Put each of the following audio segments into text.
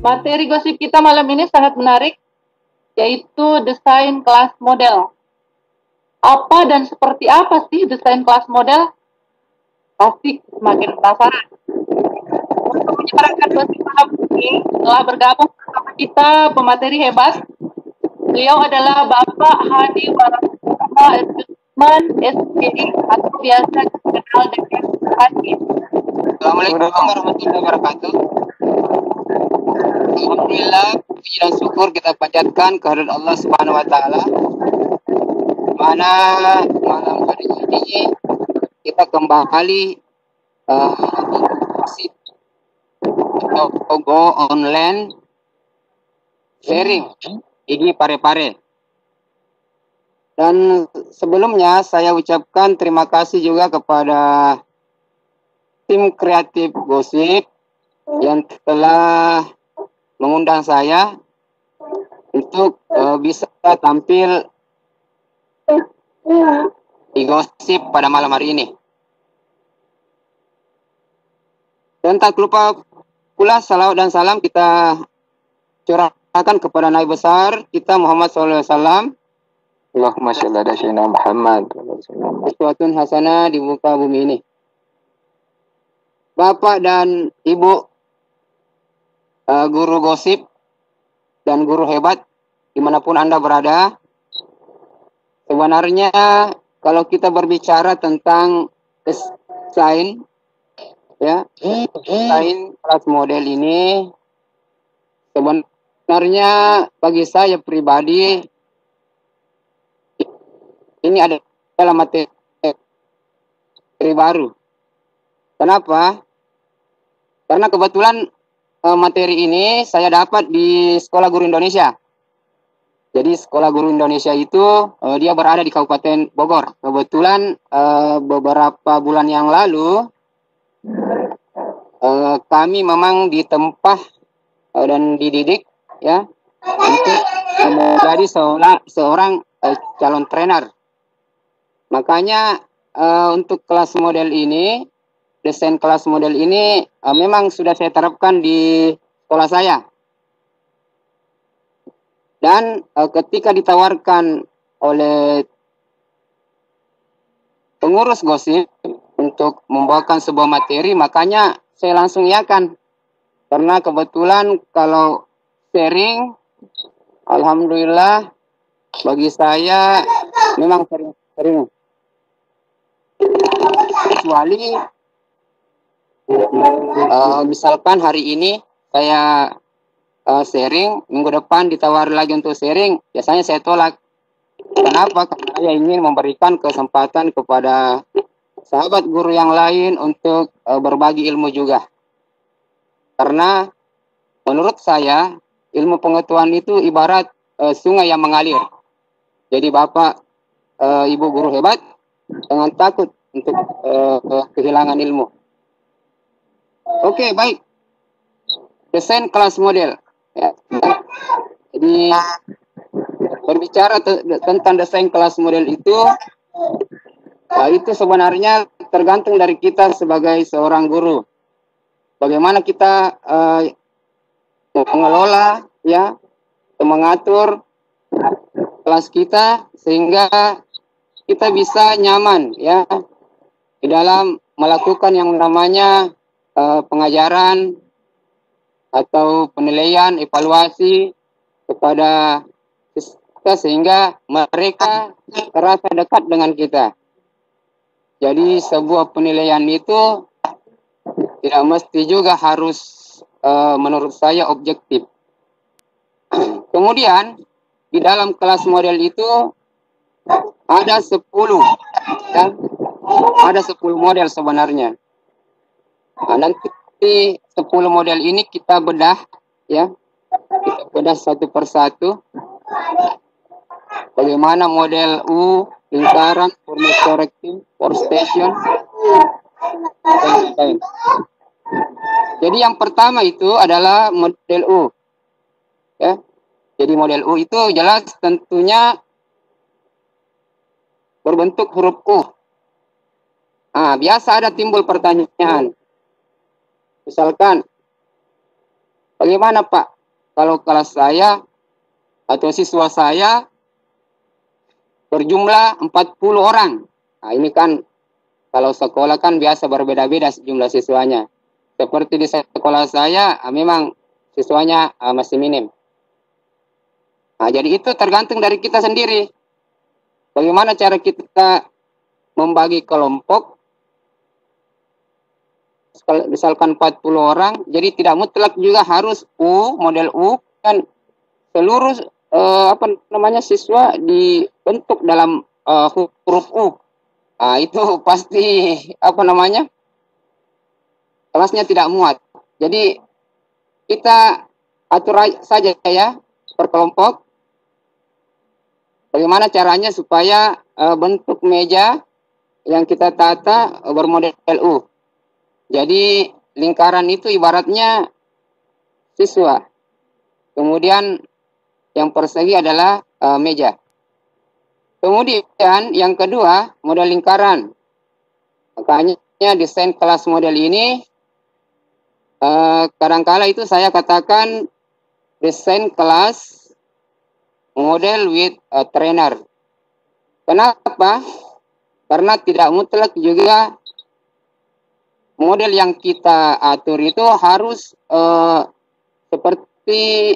Materi gosip kita malam ini sangat menarik, yaitu desain kelas model. Apa dan seperti apa sih desain kelas model? Pasti semakin penasaran. Untuk menyebarkan gosip malam ini, telah bergabung bersama kita pemateri hebat. Beliau adalah Bapak Hadi Warahmatullahi SPI atau biasa dikenal dengan Hadi. Assalamualaikum warahmatullahi wabarakatuh. Alhamdulillah, puji dan syukur kita panjatkan kehadirat Allah Subhanahu wa taala. Mana malam hari ini kita kembali go online sharing ini Parepare. Dan sebelumnya saya ucapkan terima kasih juga kepada tim kreatif gosip yang telah mengundang saya untuk bisa tampil di gosip pada malam hari ini. Dan tak lupa pula salawat dan salam kita curahkan kepada Nabi besar kita Muhammad SAW. Allahumma sholli ala sayyidina Muhammad. Uswatun hasanah di muka bumi ini. Bapak dan Ibu guru gosip dan guru hebat dimanapun Anda berada, sebenarnya kalau kita berbicara tentang desain kelas model ini, sebenarnya bagi saya pribadi ini adalah materi baru. Kenapa? Karena kebetulan materi ini saya dapat di Sekolah Guru Indonesia. Jadi Sekolah Guru Indonesia itu dia berada di Kabupaten Bogor. Kebetulan beberapa bulan yang lalu kami memang ditempa dan dididik ya untuk menjadi seorang calon trainer. Makanya untuk kelas model ini, desain kelas model ini memang sudah saya terapkan di sekolah saya. Dan ketika ditawarkan oleh pengurus gosip untuk membawakan sebuah materi, makanya saya langsung iakan. Karena kebetulan kalau sharing, alhamdulillah bagi saya memang sering. Kecuali misalkan hari ini saya sharing, minggu depan ditawar lagi untuk sharing, biasanya saya tolak. Kenapa? Karena saya ingin memberikan kesempatan kepada sahabat guru yang lain untuk berbagi ilmu juga. Karena menurut saya ilmu pengetahuan itu ibarat sungai yang mengalir. Jadi Bapak, Ibu guru hebat, jangan takut untuk kehilangan ilmu. Oke, baik. Desain kelas model. Ya. Jadi berbicara tentang desain kelas model itu sebenarnya tergantung dari kita sebagai seorang guru. Bagaimana kita mengelola, ya, mengatur kelas kita sehingga kita bisa nyaman, ya, di dalam melakukan yang namanya pengajaran atau penilaian, evaluasi kepada kita sehingga mereka terasa dekat dengan kita. Jadi sebuah penilaian itu tidak mesti juga harus menurut saya objektif. Kemudian di dalam kelas model itu ada 10, ya, ada 10 model sebenarnya. Nah, nanti 10 model ini kita bedah, ya, kita bedah satu persatu. Bagaimana model U, lingkaran, formation correcting, workstation, dan lain-lain. Jadi yang pertama itu adalah model U, ya. Jadi model U itu jelas tentunya berbentuk huruf U. Nah, biasa ada timbul pertanyaan. Misalkan, bagaimana Pak? kalau kelas saya atau siswa saya berjumlah 40 orang. Nah, ini kan kalau sekolah kan biasa berbeda-beda jumlah siswanya. Seperti di sekolah saya memang siswanya masih minim. Nah, jadi itu tergantung dari kita sendiri. Bagaimana cara kita membagi kelompok. Misalkan 40 orang, jadi tidak mutlak juga harus model U, kan seluruh siswa dibentuk dalam huruf U. Nah, itu pasti kelasnya tidak muat. Jadi kita atur saja ya per kelompok. Bagaimana caranya supaya bentuk meja yang kita tata bermodel U. Jadi lingkaran itu ibaratnya siswa. Kemudian yang persegi adalah meja. Kemudian yang kedua, model lingkaran. Makanya desain kelas model ini kadangkala itu saya katakan desain kelas model with trainer. Kenapa? Karena tidak mutlak juga model yang kita atur itu harus seperti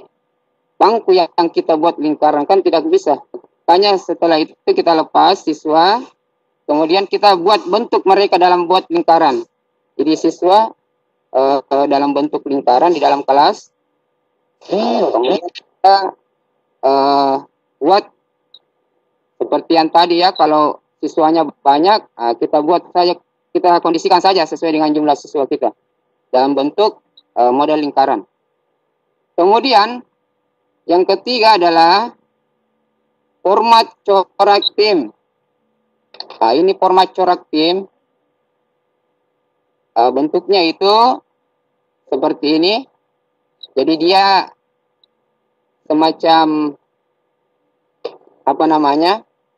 bangku yang kita buat lingkaran, kan tidak bisa. Makanya setelah itu kita lepas siswa, kemudian kita buat bentuk mereka dalam buat lingkaran. Jadi siswa dalam bentuk lingkaran di dalam kelas. Kemudian kita buat seperti yang tadi ya, kalau siswanya banyak, kita kondisikan saja sesuai dengan jumlah siswa kita dalam bentuk model lingkaran. Kemudian yang ketiga adalah format corak tim. Nah, ini format corak tim. Bentuknya itu seperti ini. Jadi dia semacam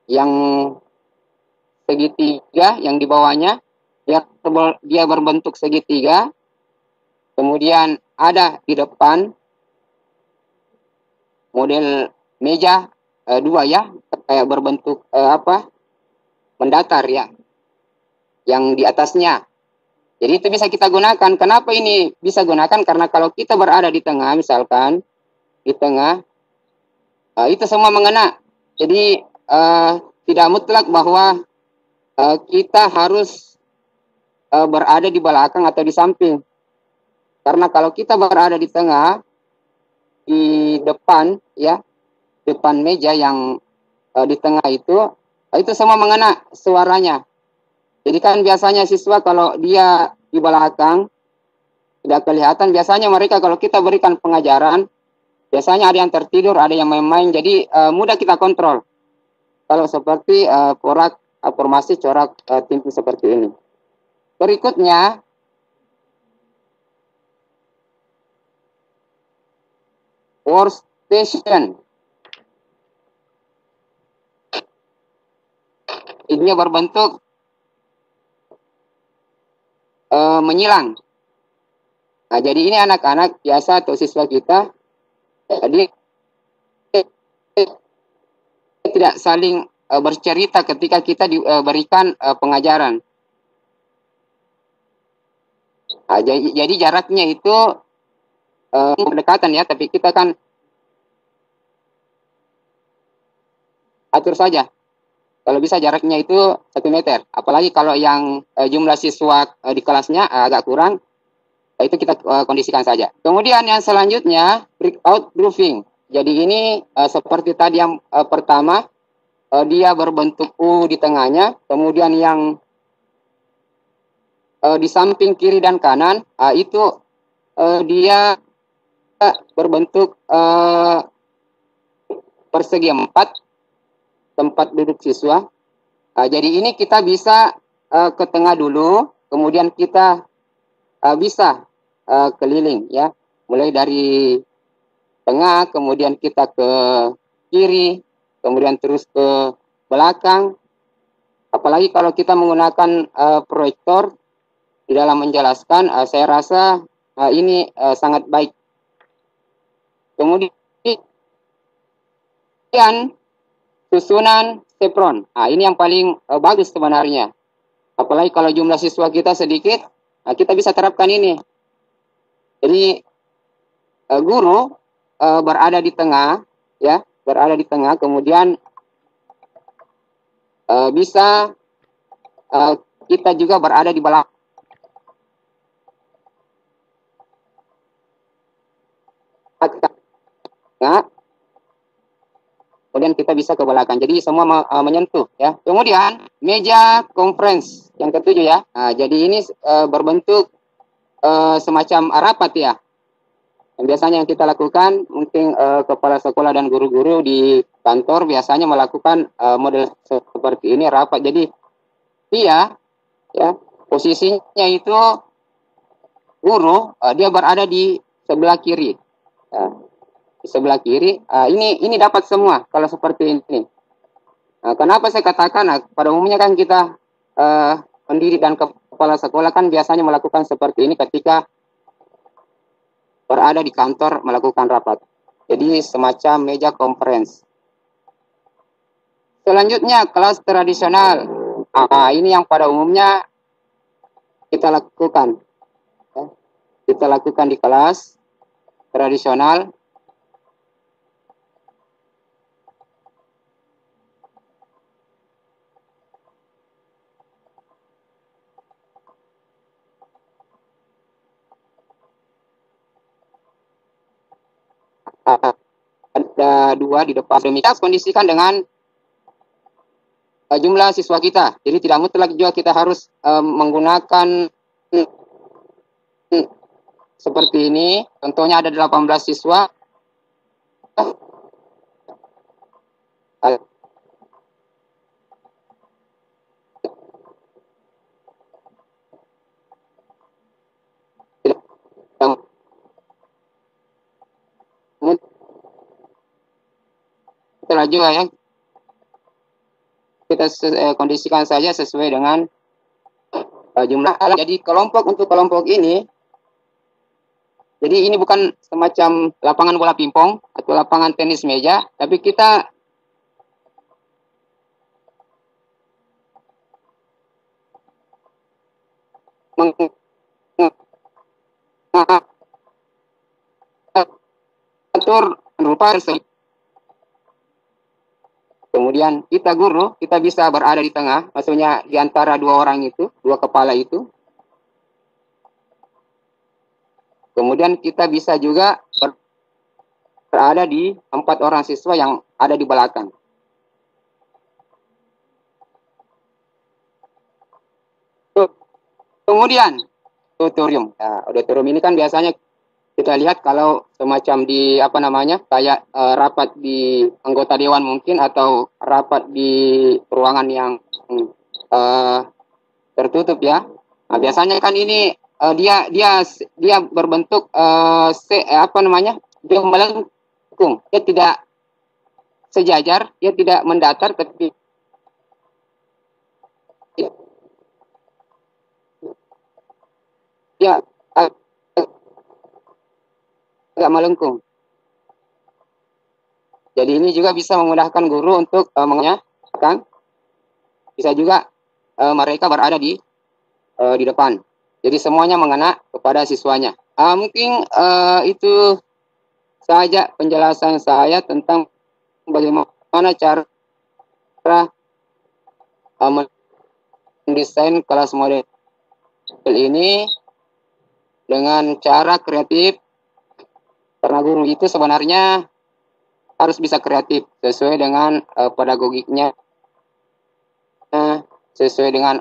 yang segitiga, yang di bawahnya dia berbentuk segitiga. Kemudian ada di depan model meja dua ya, kayak berbentuk mendatar ya, yang di atasnya. Jadi itu bisa kita gunakan. Kenapa ini bisa gunakan? Karena kalau kita berada di tengah, misalkan di tengah, itu semua mengena. Jadi tidak mutlak bahwa kita harus berada di belakang atau di samping. Karena kalau kita berada di tengah, di depan ya, depan meja yang di tengah itu semua mengena suaranya. Jadi kan biasanya siswa kalau dia di belakang tidak kelihatan, biasanya mereka kalau kita berikan pengajaran, biasanya ada yang tertidur, ada yang main-main, jadi mudah kita kontrol. Kalau seperti formasi corak tim seperti ini. Berikutnya, workstation. Ini berbentuk menyilang. Nah, jadi ini anak-anak biasa atau siswa kita, jadi tidak saling bercerita ketika kita diberikan pengajaran. Nah, jadi jaraknya itu berdekatan ya, tapi kita kan atur saja. Kalau bisa jaraknya itu 1 meter. Apalagi kalau yang jumlah siswa di kelasnya agak kurang, itu kita kondisikan saja. Kemudian yang selanjutnya, breakout grouping. Jadi ini seperti tadi yang pertama, dia berbentuk U di tengahnya. Kemudian yang di samping kiri dan kanan, itu dia berbentuk persegi 4, tempat duduk siswa. Jadi ini kita bisa ke tengah dulu, kemudian kita bisa keliling ya, mulai dari tengah, kemudian kita ke kiri, kemudian terus ke belakang. Apalagi kalau kita menggunakan proyektor di dalam menjelaskan, saya rasa ini sangat baik. Kemudian susunan SEPRON. Nah, ini yang paling bagus sebenarnya. Apalagi kalau jumlah siswa kita sedikit, kita bisa terapkan ini. Jadi guru berada di tengah, ya, berada di tengah. Kemudian bisa kita juga berada di belakang. Kemudian kita bisa ke belakang. Jadi semua menyentuh, ya. Kemudian meja conference yang ketujuh, ya. Nah, jadi ini berbentuk semacam rapat, ya. Yang biasanya yang kita lakukan, mungkin kepala sekolah dan guru-guru di kantor biasanya melakukan model seperti ini, rapat. Jadi dia, ya, posisinya itu guru, dia berada di sebelah kiri, ya. Di sebelah kiri, ini dapat semua kalau seperti ini. Kenapa saya katakan, pada umumnya kan kita pendidik dan kepala sekolah kan biasanya melakukan seperti ini ketika berada di kantor melakukan rapat. Jadi semacam meja conference. Selanjutnya kelas tradisional. Ini yang pada umumnya kita lakukan, ya. Kita lakukan di kelas tradisional. Ada dua di depan. Demikian kondisikan dengan jumlah siswa kita. Jadi tidak mutlak juga kita harus menggunakan seperti ini. Contohnya ada 18 siswa. Itulah juga, ya. Kita kondisikan saja sesuai dengan jumlah. Jadi untuk kelompok ini, jadi ini bukan semacam lapangan bola pingpong atau lapangan tenis meja, tapi kita mengatur rupa tersebut. Kemudian kita guru, kita bisa berada di tengah, maksudnya di antara dua orang itu, dua kepala itu. Kemudian kita bisa juga berada di 4 orang siswa yang ada di belakang. Kemudian auditorium. Nah, auditorium ini kan biasanya kita lihat kalau semacam di kayak rapat di anggota dewan mungkin, atau rapat di ruangan yang tertutup, ya. Nah, biasanya kan ini dia berbentuk dia melengkung. Dia tidak sejajar, dia tidak mendatar, tapi dia agak melengkung. Jadi ini juga bisa memudahkan guru untuk mengajarkan. Bisa juga mereka berada di depan. Jadi semuanya mengena kepada siswanya. Mungkin itu saja penjelasan saya tentang bagaimana cara mendesain kelas model ini dengan cara kreatif. Karena guru itu sebenarnya harus bisa kreatif sesuai dengan pedagogiknya, sesuai dengan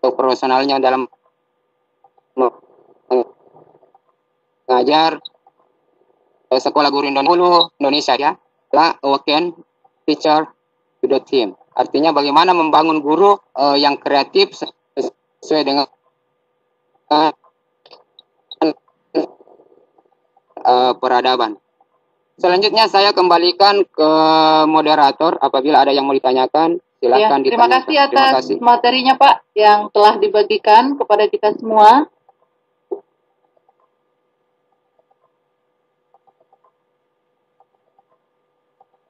profesionalnya dalam mengajar. Sekolah Guru Indonesia, ya, awaken teacher to the team. Artinya bagaimana membangun guru yang kreatif sesuai dengan peradaban. Selanjutnya saya kembalikan ke moderator. Apabila ada yang mau ditanyakan, silakan ditanyakan. Terima kasih atas materinya, Pak, yang telah dibagikan kepada kita semua.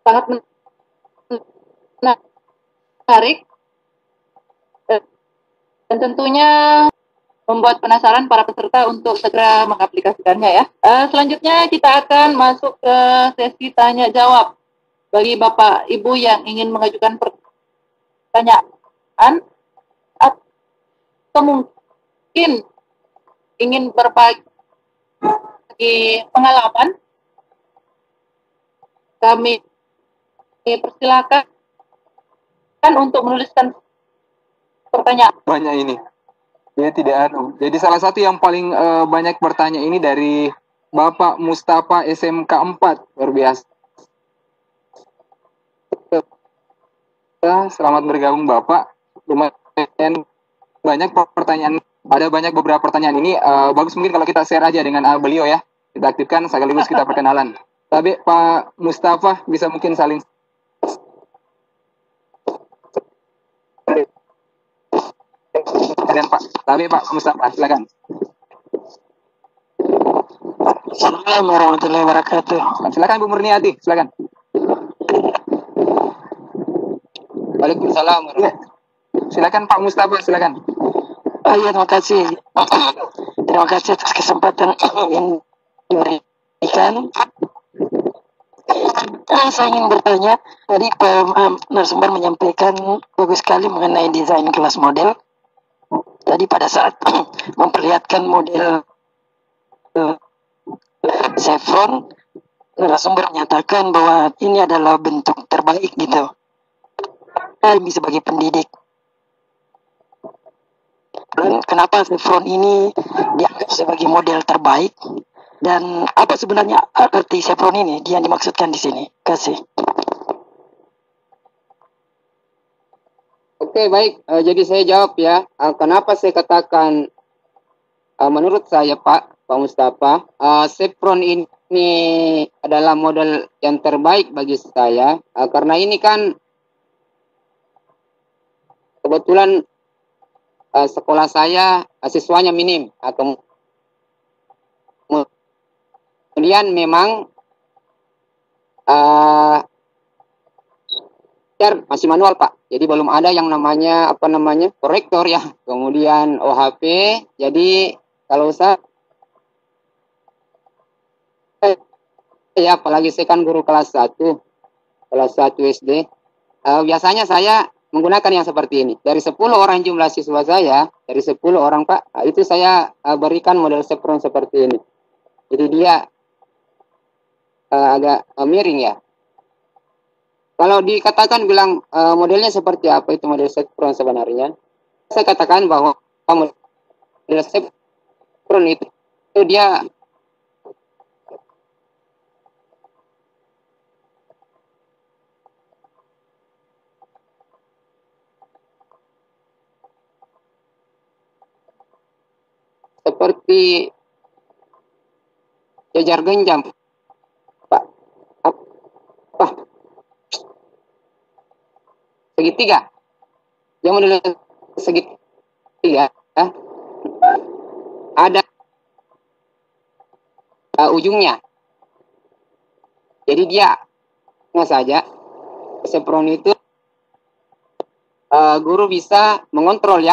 sangat menarik dan tentunya membuat penasaran para peserta untuk segera mengaplikasikannya ya. Selanjutnya kita akan masuk ke sesi tanya jawab bagi Bapak Ibu yang ingin mengajukan pertanyaan atau mungkin ingin berbagi pengalaman. Kami persilakan untuk menuliskan pertanyaan. Banyak ini. Ya tidak anu. Jadi salah satu yang paling banyak bertanya ini dari Bapak Mustafa SMK 4. Luar biasa. Selamat bergabung Bapak. Lumayan banyak pertanyaan. Ada banyak beberapa pertanyaan ini. Bagus mungkin kalau kita share aja dengan beliau ya. Kita aktifkan sekaligus kita perkenalan. Tapi Pak Mustafa bisa mungkin saling dan Pak. Tapi Pak Mustafa silakan. Assalamualaikum warahmatullahi wabarakatuh. Silakan Bu Murniati, silakan. Waalaikumsalam. Ya. Silakan Pak Mustafa, silakan. Iya, terima kasih. Terima kasih atas kesempatan yang diberikan. Saya ingin bertanya, tadi Pak narasumber menyampaikan bagus sekali mengenai desain kelas model. Tadi pada saat memperlihatkan model chevron, narasumber menyatakan bahwa ini adalah bentuk terbaik gitu. Kami sebagai pendidik. Dan kenapa chevron ini dianggap sebagai model terbaik? Dan apa sebenarnya arti chevron ini yang dimaksudkan di sini? Kasih. Oke, baik. Jadi saya jawab ya. Kenapa saya katakan menurut saya Pak Mustafa, chevron ini adalah model yang terbaik bagi saya karena ini kan kebetulan sekolah saya siswanya minim. Kemudian memang masih manual Pak. Jadi belum ada yang namanya korektor ya. Kemudian OHP. Jadi kalau saya ya apalagi saya kan guru kelas 1 SD. Biasanya saya menggunakan yang seperti ini. Dari 10 orang jumlah siswa saya, dari 10 orang Pak, itu saya berikan model chevron seperti ini. Jadi dia agak miring ya. Kalau dikatakan bilang modelnya seperti apa itu model chevron sebenarnya, saya katakan bahwa model chevron itu dia seperti jajar genjam Pak. Apa? Segitiga. Dia model segitiga ya. Ada ujungnya. Jadi dia nggak saja chevron itu guru bisa mengontrol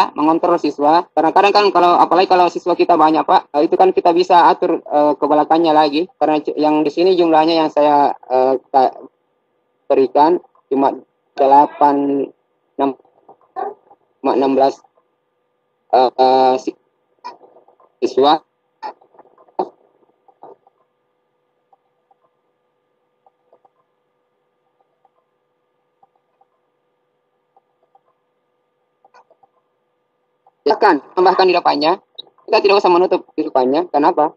siswa. Kadang-kadang kan apalagi kalau siswa kita banyak Pak, itu kan kita bisa atur ke belakangnya lagi. Karena yang di sini jumlahnya yang saya berikan cuma 16 siswa. Silakan tambahkan di depannya. Kita tidak usah menutup di depannya. Kenapa?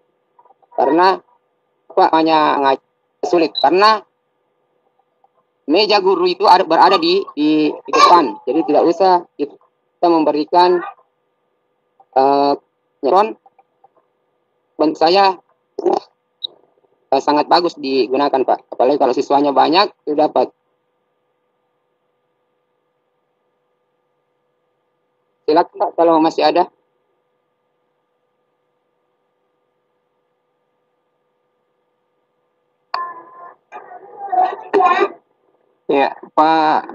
Karena hanya sulit. Karena meja guru itu berada di depan. Jadi tidak usah kita memberikan chevron. Menurut saya sangat bagus digunakan Pak. Apalagi kalau siswanya banyak, itu dapat. Silakan Pak kalau masih ada. Ya, Pak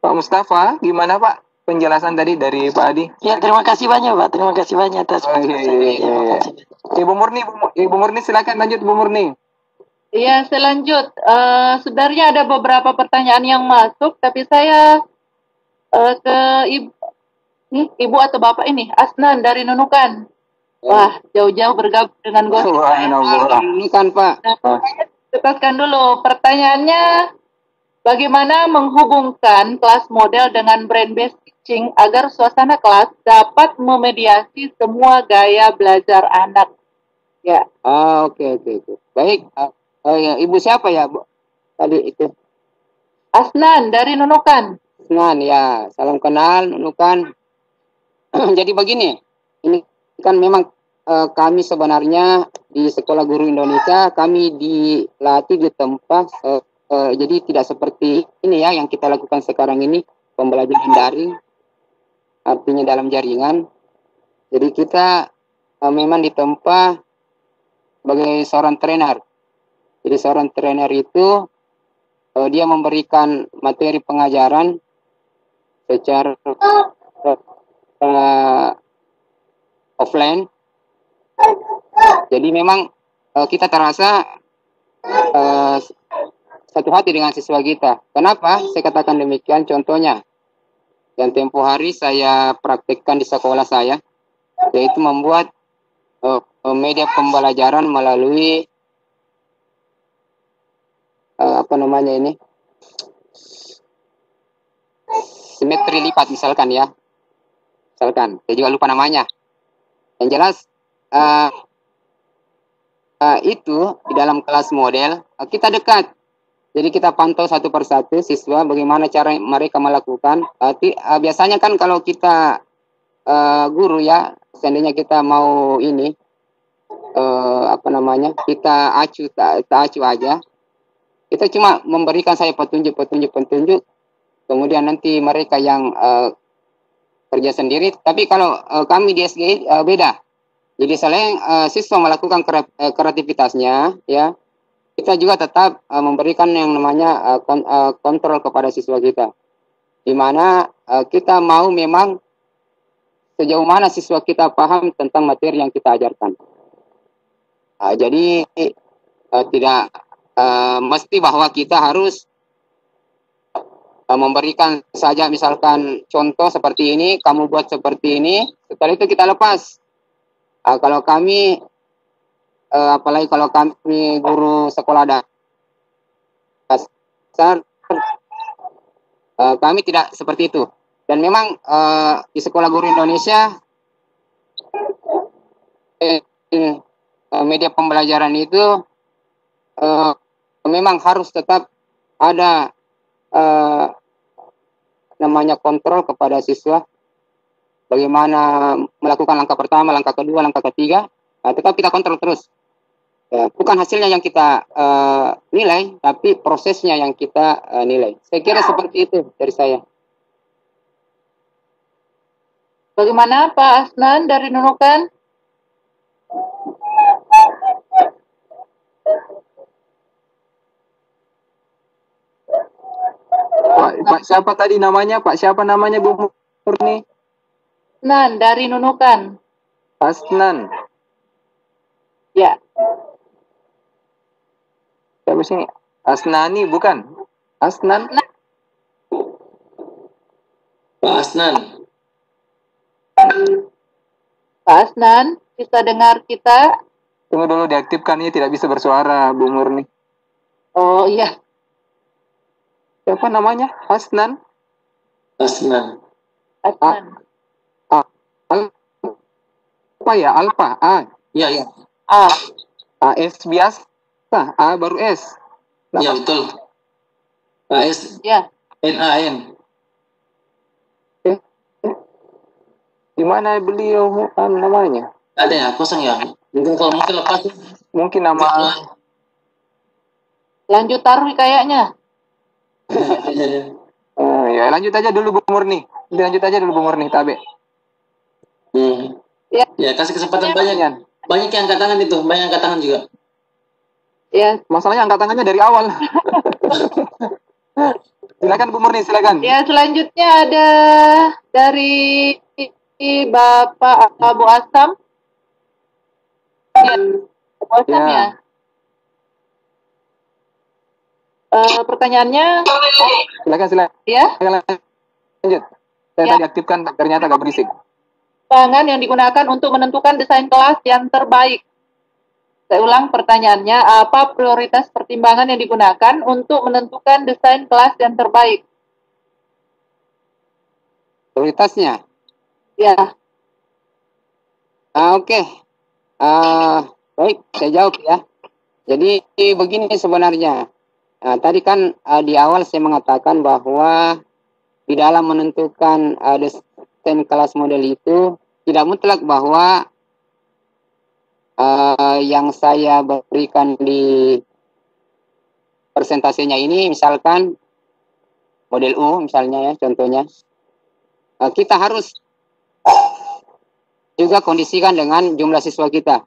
Mustafa, gimana Pak penjelasan tadi dari Pak Adi? Ya, terima kasih banyak Pak. Terima kasih banyak atas Oh, iya, penjelasannya. iya, Ya, iya. makasih. Ibu Murni silakan lanjut Bu Murni. Iya, selanjut. Sebenarnya ada beberapa pertanyaan yang masuk, tapi saya ke ibu, ibu atau bapak ini, Asnan dari Nunukan. Wah, jauh-jauh bergabung dengan gue. Subhanallah. Ini kan Pak. Nah, tegaskan dulu pertanyaannya, bagaimana menghubungkan kelas model dengan brain-based teaching agar suasana kelas dapat memediasi semua gaya belajar anak? Ya, Oke. Baik. Ya, ibu siapa ya, Bu? Tadi itu. Asnan dari Nunukan. Nah, ya, salam kenal, nunukan. Jadi begini, ini kan memang kami sebenarnya di Sekolah Guru Indonesia, kami dilatih di tempat, jadi tidak seperti ini ya yang kita lakukan sekarang ini, pembelajaran daring, artinya dalam jaringan. Jadi kita memang ditempa sebagai seorang trainer. Jadi seorang trainer itu dia memberikan materi pengajaran secara offline. Jadi memang kita terasa satu hati dengan siswa kita. Kenapa saya katakan demikian? Contohnya, yang tempo hari saya praktekkan di sekolah saya, yaitu membuat media pembelajaran melalui apa namanya ini, simetri lipat misalkan ya. Misalkan, saya juga lupa namanya. Yang jelas itu di dalam kelas model kita dekat. Jadi kita pantau satu persatu siswa bagaimana cara mereka melakukan. Biasanya kan kalau kita guru ya, seandainya kita mau ini apa namanya, kita acu aja. Kita cuma memberikan saya petunjuk, kemudian nanti mereka yang kerja sendiri. Tapi kalau kami di SGI beda. Jadi selain siswa melakukan kreativitasnya, ya, kita juga tetap memberikan yang namanya kontrol kepada siswa kita, di mana kita mau memang sejauh mana siswa kita paham tentang materi yang kita ajarkan. Jadi tidak mesti bahwa kita harus memberikan saja misalkan contoh seperti ini, kamu buat seperti ini, setelah itu kita lepas. Kalau kami apalagi kalau kami guru sekolah dasar, kami tidak seperti itu. Dan memang di Sekolah Guru Indonesia media pembelajaran itu memang harus tetap ada namanya kontrol kepada siswa, bagaimana melakukan langkah pertama, langkah kedua, langkah ketiga, tetap kita kontrol terus. Bukan hasilnya yang kita nilai, tapi prosesnya yang kita nilai. Saya kira seperti itu dari saya. Bagaimana Pak Asnan dari Nunukan? Pak siapa tadi namanya? Pak siapa namanya Bu Murni? Asnan dari Nunukan. Asnan. Ya. Siapa sini? Asnani bukan? Asnan? Pak Asnan. Pak Asnan, bisa dengar kita? Tunggu dulu, diaktifkan, ini tidak bisa bersuara Bu Murni. Oh iya. Siapa namanya? Asnan? Asnan. Asnan. Apa ya? Alfa. Iya. S biasa. A baru S. Iya betul. AS Ya. NAN. Di mana beliau namanya? Ada ya, kosong ya. Mungkin kalau mungkin lepas. Mungkin nama. Lanjut taruh kayaknya. Ya lanjut aja dulu Bu Murni. Tabe. Ya. Ya, kasih kesempatan banyak. Banyak yang angkat tangan itu, banyak yang angkat tangan juga. Ya. Masalahnya angkat tangannya dari awal. Silakan Bu Murni, silakan. Ya, selanjutnya ada dari Bapak Abu Asam. Ya, Abu Asam ya. Pertanyaannya, Silakan. ya, Lanjut. Saya Ya. tadi aktifkan, ternyata agak berisik. pertimbangan yang digunakan untuk menentukan desain kelas yang terbaik. Saya ulang pertanyaannya, apa prioritas pertimbangan yang digunakan untuk menentukan desain kelas yang terbaik? Prioritasnya. Ya, Oke. Baik, saya jawab ya. Jadi begini sebenarnya. Tadi kan di awal saya mengatakan bahwa di dalam menentukan desain kelas model itu tidak mutlak bahwa yang saya berikan di persentasenya ini misalkan model U misalnya ya contohnya, kita harus juga kondisikan dengan jumlah siswa kita.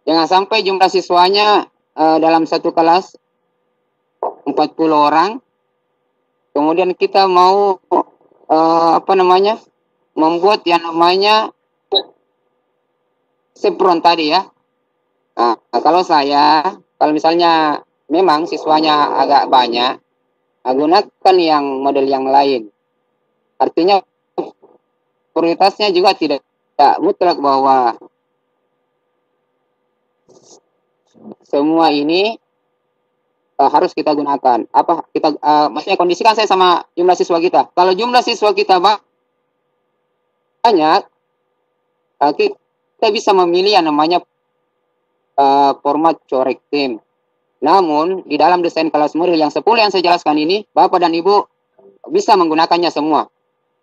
Jangan sampai jumlah siswanya dalam satu kelas 40 orang, kemudian kita mau membuat yang namanya sempron tadi ya. Kalau misalnya memang siswanya agak banyak, gunakan yang model yang lain. Artinya prioritasnya juga tidak mutlak bahwa semua ini harus kita gunakan. Maksudnya kondisikan saya sama jumlah siswa kita. Kalau jumlah siswa kita banyak, kita bisa memilih yang namanya format corek tim. Namun, di dalam desain kelas model yang 10 yang saya jelaskan ini, Bapak dan Ibu bisa menggunakannya semua.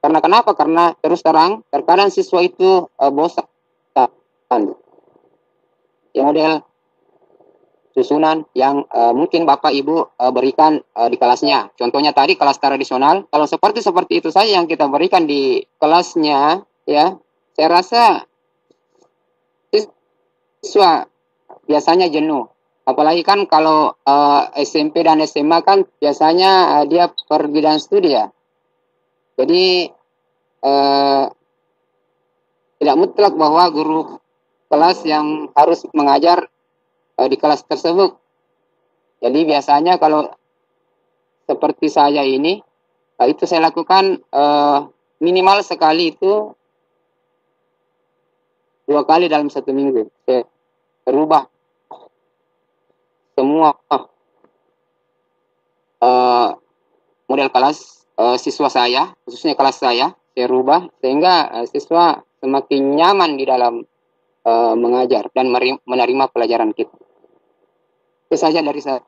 Karena kenapa? Karena terus terang, terkadang siswa itu bosan. Ya, model susunan yang mungkin Bapak Ibu berikan di kelasnya. Contohnya tadi kelas tradisional. Kalau seperti itu saja yang kita berikan di kelasnya, ya, saya rasa siswa biasanya jenuh. Apalagi kan kalau SMP dan SMA kan biasanya dia per bidang studi ya. Jadi tidak mutlak bahwa guru kelas yang harus mengajar di kelas tersebut. Jadi biasanya kalau seperti saya ini, itu saya lakukan minimal sekali itu 2 kali dalam 1 minggu. Saya berubah semua model kelas siswa saya, khususnya kelas saya rubah sehingga siswa semakin nyaman di dalam mengajar dan menerima pelajaran kita. Itu saja dari saya.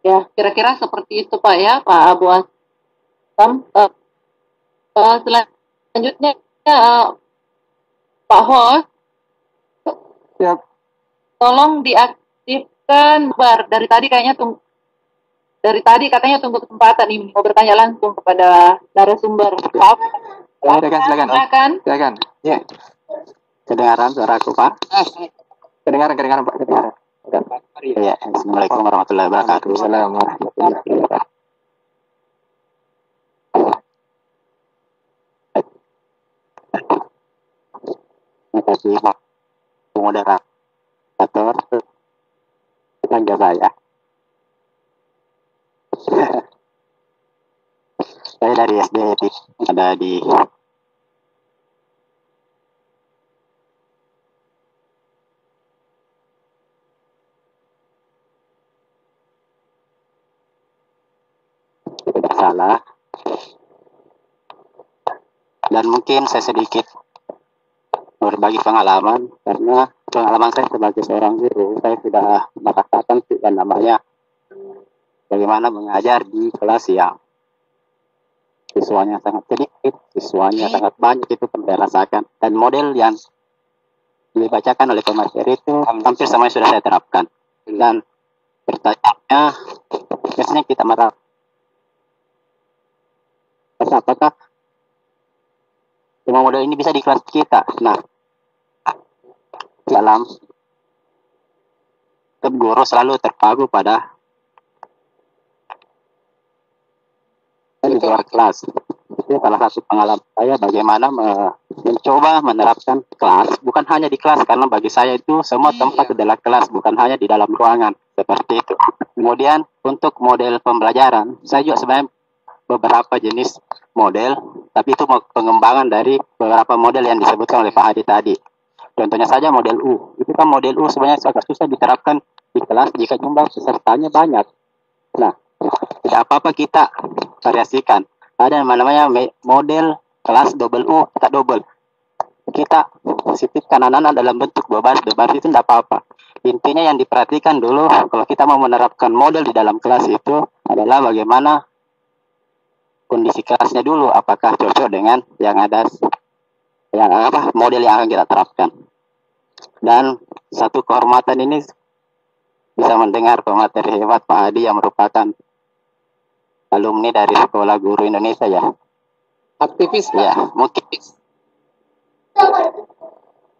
ya kira-kira seperti itu Pak ya, Pak Abu Asam. Selanjutnya Pak Host, Siap. tolong diaktifkan bar. Dari tadi katanya tunggu kesempatan ini mau bertanya langsung kepada narasumber. Pak, Silakan. Ya. Kedengaran suara aku, Pak? Kedengaran Pak, kedengaran. Ya, Assalamualaikum warahmatullahi wabarakatuh. Assalamualaikum warahmatullahi wabarakatuh. Terima kasih, Pak moderator. Panggil saya. Saya dari SD ada di tidak salah. Dan mungkin saya sedikit berbagi pengalaman karena pengalaman saya sebagai seorang guru, saya sudah merasakan yang namanya bagaimana mengajar di kelas yang siswanya sangat sedikit, siswanya sangat banyak, itu saya rasakan. Dan model yang dibacakan oleh pemateri itu hampir semuanya sudah saya terapkan. Dan pertanyaannya, biasanya kita merasa apakah semua model ini bisa di kelas kita? Nah, dalam guru selalu terpaku pada di luar kelas. Itu salah satu pengalaman saya bagaimana mencoba menerapkan kelas, bukan hanya di kelas, karena bagi saya itu semua tempat adalah kelas, bukan hanya di dalam ruangan, seperti itu. Kemudian untuk model pembelajaran, saya juga sebenarnya beberapa jenis model, tapi itu pengembangan dari beberapa model yang disebutkan oleh Pak Hadi tadi. Contohnya saja model U. Itu kan model U sebenarnya agak susah diterapkan di kelas jika jumlah pesertanya banyak. Nah, tidak apa-apa kita variasikan. Ada yang namanya model kelas double U, kita double. Kita sisipkan anak-anak dalam bentuk bebas itu tidak apa-apa. Intinya yang diperhatikan dulu kalau kita mau menerapkan model di dalam kelas itu adalah bagaimana kondisi kelasnya dulu, apakah cocok dengan yang ada, yang apa model yang akan kita terapkan. Dan satu kehormatan ini bisa mendengar pemateri hebat Pak Hadi yang merupakan alumni dari Sekolah Guru Indonesia ya. Aktivis Pak. Ya, mungkin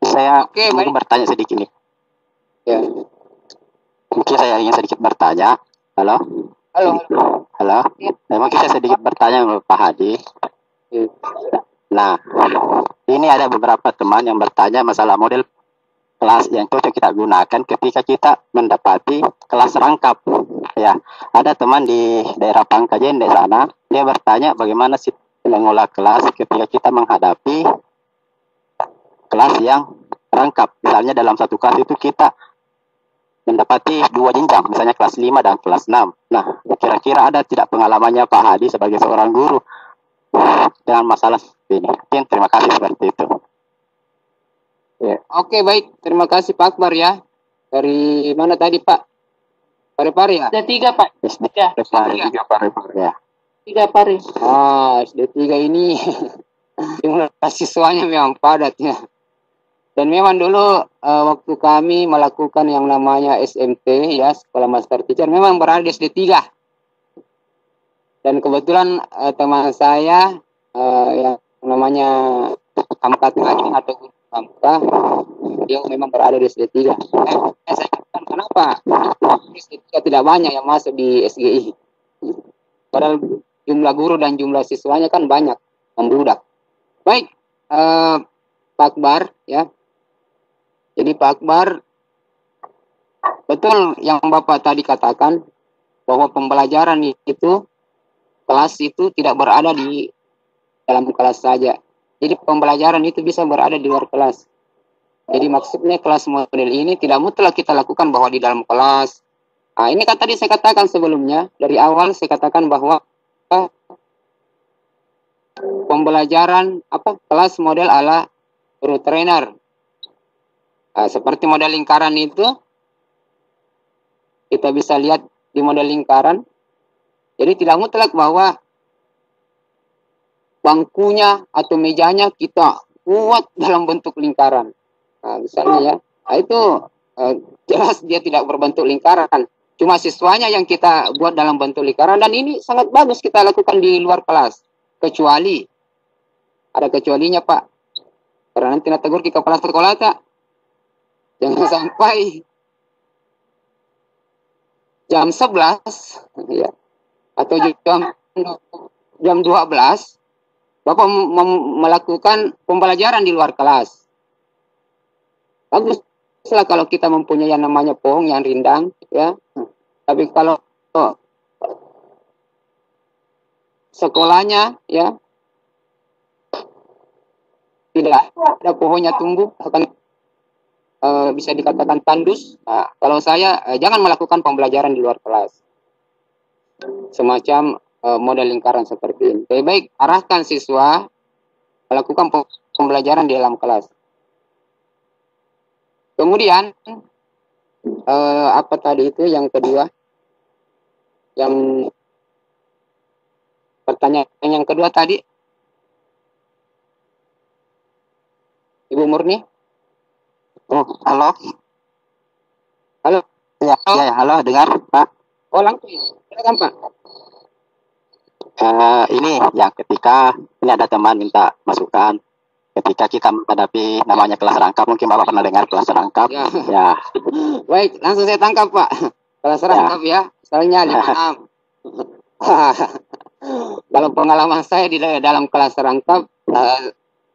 saya mungkin bertanya sedikit nih. Ya. Mungkin saya ingin sedikit bertanya. Halo? Halo? Mungkin saya sedikit bertanya sama Pak Hadi. Nah, ini ada beberapa teman yang bertanya masalah model kelas yang cocok kita gunakan ketika kita mendapati kelas rangkap. Ya, ada teman di daerah Pangkajende sana, dia bertanya bagaimana sih mengolah kelas ketika kita menghadapi kelas yang rangkap. Misalnya dalam satu kelas itu kita mendapati 2 jenjang, misalnya kelas 5 dan kelas 6. Nah, kira-kira ada tidak pengalamannya Pak Hadi sebagai seorang guru dengan masalah seperti ini? Terima kasih seperti itu. Ya. Oke, baik. Terima kasih Pak Akbar ya. Dari mana tadi Pak? Pare-pare ya? SD3 Pak. Ya. Tiga Pare. SD3 ini jumlah siswanya memang padat ya. Dan memang dulu waktu kami melakukan yang namanya SMP ya, Sekolah Master Teacher, memang berada di SD3. Dan kebetulan teman saya yang namanya Hamka atau Hamka, dia memang berada di SD3. Saya katakan kenapa SD3 tidak banyak yang masuk di SGI. Padahal jumlah guru dan jumlah siswanya kan banyak, membludak. Baik, Pak Akbar ya. Jadi Pak Akbar, betul yang Bapak tadi katakan bahwa pembelajaran itu, kelas itu tidak berada di dalam kelas saja. Jadi pembelajaran itu bisa berada di luar kelas. Jadi maksudnya kelas model ini tidak mutlak kita lakukan bahwa di dalam kelas. Nah, ini kan tadi saya katakan sebelumnya, dari awal saya katakan bahwa pembelajaran kelas model ala guru trainer. Nah, seperti model lingkaran itu, kita bisa lihat di model lingkaran. Jadi tidak mutlak bahwa bangkunya atau mejanya kita buat dalam bentuk lingkaran. Nah, misalnya ya, nah itu jelas dia tidak berbentuk lingkaran. Cuma siswanya yang kita buat dalam bentuk lingkaran, dan ini sangat bagus kita lakukan di luar kelas. Kecuali, ada kecualinya Pak. Karena nanti tegur ke kepala sekolah tak. Jangan sampai jam 11 ya, atau jam 12 Bapak melakukan pembelajaran di luar kelas. Baguslah kalau kita mempunyai yang namanya pohon yang rindang ya. Tapi kalau sekolahnya ya tidak ada pohonnya tumbuh, akan bisa dikatakan tandus. Nah, kalau saya jangan melakukan pembelajaran di luar kelas, semacam model lingkaran seperti ini. Baik, arahkan siswa melakukan pembelajaran di dalam kelas. Kemudian apa tadi itu yang kedua, yang pertanyaan yang kedua tadi, Ibu Murni. Oh, halo. Halo. Ya, halo. Ya, halo, dengar, Pak. Oh, langsung. Silakan, Pak. Ini yang ketika ini ada teman minta masukan ketika kita menghadapi namanya kelas rangkap. Mungkin Bapak pernah dengar kelas rangkap. Ya. Baik, langsung saya tangkap, Pak. Kelas rangkap ya. Misalnya 5-6. Kalau pengalaman saya di dalam kelas rangkap,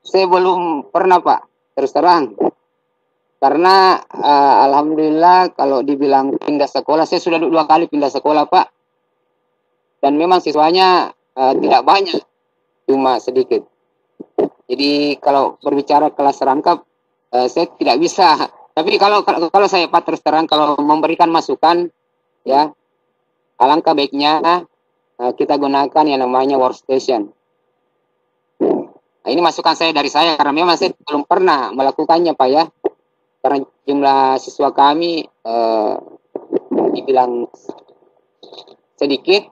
saya belum pernah Pak, terus terang. Karena alhamdulillah kalau dibilang pindah sekolah, saya sudah 2 kali pindah sekolah Pak. Dan memang siswanya tidak banyak, cuma sedikit. Jadi kalau berbicara kelas rangkap, saya tidak bisa. Tapi kalau saya Pak terus terang, kalau memberikan masukan, ya alangkah baiknya kita gunakan yang namanya workstation. Nah, ini masukan saya dari saya karena memang saya belum pernah melakukannya Pak ya. Karena jumlah siswa kami dibilang sedikit.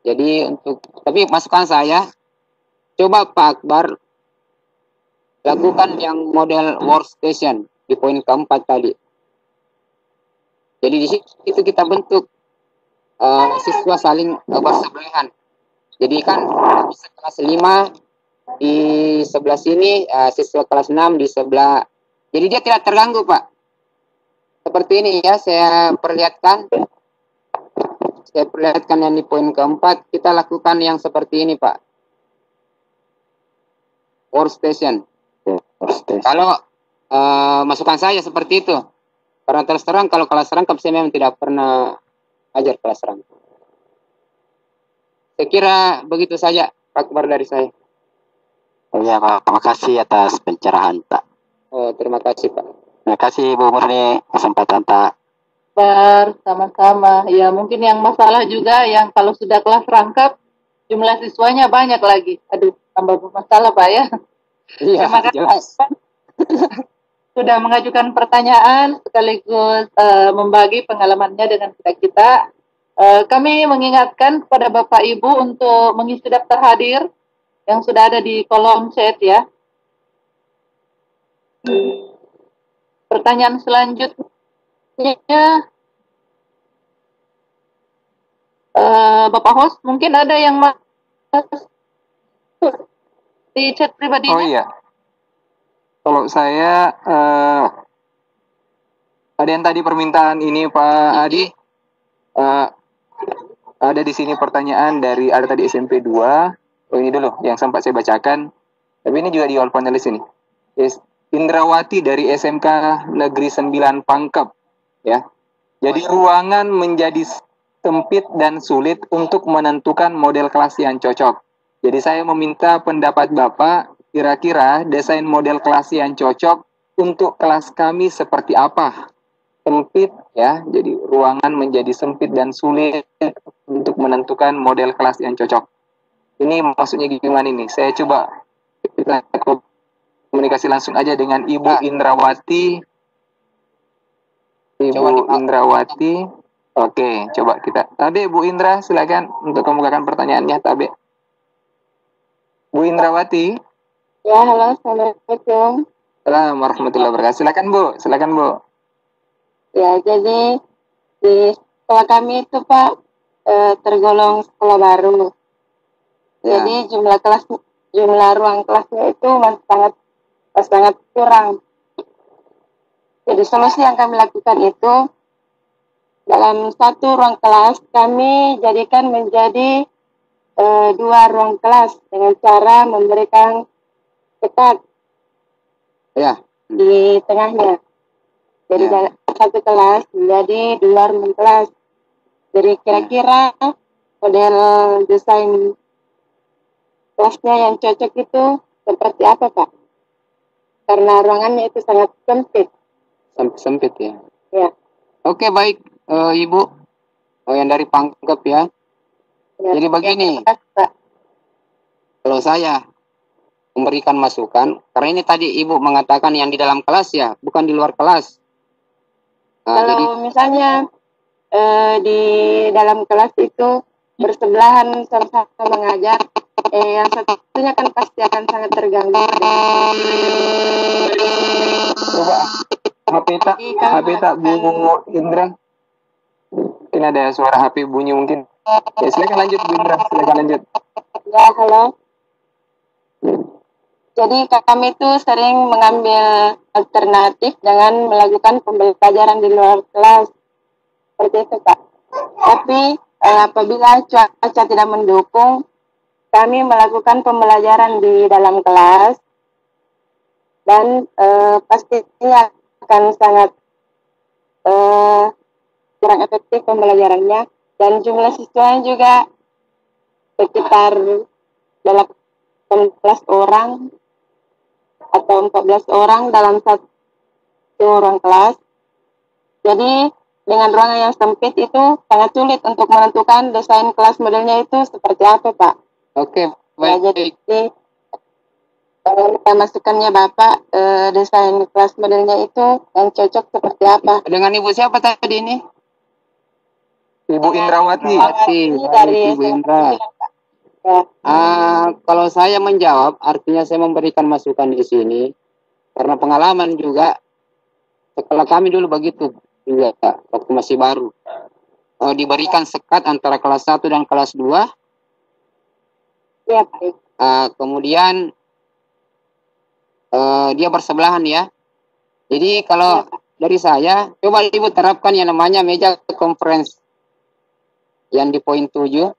Jadi tapi masukan saya, coba Pak Akbar lakukan yang model workstation di poin keempat tadi. Jadi di situ kita bentuk siswa saling bersebelahan. Jadi kan bisa kelas 5 di sebelah sini, siswa kelas 6 di sebelah. Jadi dia tidak terganggu Pak. Seperti ini ya, saya perlihatkan yang di poin keempat. Kita lakukan yang seperti ini Pak. Workstation. Kalau masukan saya seperti itu. Karena terus terang kalau kelas rangkap saya memang tidak pernah ajar kelas rangkap. Saya kira begitu saja Pak Akbar dari saya. Ya Pak, terima kasih atas pencerahan Pak. Oh, terima kasih Pak. Terima kasih Bu Murni kesempatan Pak. Sama-sama. Ya mungkin yang masalah juga yang kalau sudah kelas rangkap jumlah siswanya banyak lagi. Aduh, tambah bermasalah Pak ya. Iya, Terima kasih jelas. sudah mengajukan pertanyaan sekaligus membagi pengalamannya dengan kita. Kami mengingatkan kepada Bapak Ibu untuk mengisi daftar hadir yang sudah ada di kolom chat ya. Pertanyaan selanjutnya, Bapak host, mungkin ada yang di chat pribadinya? Oh iya. Kalau saya ada yang tadi permintaan ini Pak Adi. Ada di sini pertanyaan dari ada tadi SMP 2. Oh ini dulu yang sempat saya bacakan. Tapi ini juga di all panelis ini. Yes. Indrawati dari SMK Negeri 9 Pangkep ya. Jadi ruangan menjadi sempit dan sulit untuk menentukan model kelas yang cocok. Jadi saya meminta pendapat Bapak, kira-kira desain model kelas yang cocok untuk kelas kami seperti apa? Sempit ya, jadi ruangan menjadi sempit dan sulit untuk menentukan model kelas yang cocok. Ini maksudnya gimana ini? Saya coba kita komunikasi langsung aja dengan Ibu Indrawati. Ibu Indrawati. Oke, coba kita. Tabe Bu Indra, silakan untuk kemukakan pertanyaannya, Tabe. Bu Indrawati. Ya, halo, Assalamualaikum. Assalamualaikum warahmatullahi wabarakatuh. Silakan Bu, silakan Bu. Ya, jadi di sekolah kami itu Pak tergolong sekolah baru. Ya. Jadi jumlah ruang kelasnya itu masih sangat kurang. Jadi solusi yang kami lakukan itu dalam satu ruang kelas kami jadikan menjadi 2 ruang kelas dengan cara memberikan ketat Ya. di tengahnya. Jadi Ya. satu kelas menjadi 2 ruang kelas. Jadi kira-kira model desain kelasnya yang cocok itu seperti apa Pak? Karena ruangannya itu sangat sempit. Sempit ya. Ya. Oke, baik Ibu. Yang dari Pangkep ya. Ya. Jadi begini. Ya, terima kasih, Pak. Kalau saya memberikan masukan, karena ini tadi Ibu mengatakan yang di dalam kelas ya, bukan di luar kelas. Nah, Kalau misalnya di dalam kelas itu bersebelahan sama-sama mengajar, yang satunya kan pasti akan sangat terganggu. Coba HP tak Bu Indra. Mungkin ada suara HP bunyi mungkin. Ya, silakan lanjut Bu Indra, silakan lanjut. Ya, halo. Jadi kami itu sering mengambil alternatif dengan melakukan pembelajaran di luar kelas. Seperti itu Pak. Tapi apabila cuaca tidak mendukung, kami melakukan pembelajaran di dalam kelas dan pastinya akan sangat kurang efektif pembelajarannya, dan jumlah siswanya juga sekitar 18 orang atau 14 orang dalam satu ruang kelas. Jadi dengan ruangan yang sempit itu sangat sulit untuk menentukan desain kelas modelnya itu seperti apa, Pak. Oke, Ya, baik. jadi kita masukkannya Bapak, desain kelas modelnya itu yang cocok seperti apa. Dengan Ibu siapa tadi ini? Ibu Indrawati. Dari Ibu Indra. Ya. Kalau saya menjawab, artinya saya memberikan masukan di sini karena pengalaman juga. Sekolah kami dulu begitu juga waktu masih baru. Diberikan sekat antara kelas 1 dan kelas 2. Ya, baik. Kemudian dia bersebelahan ya. Jadi kalau dari saya, coba Ibu terapkan yang namanya meja conference. Yang di poin 7,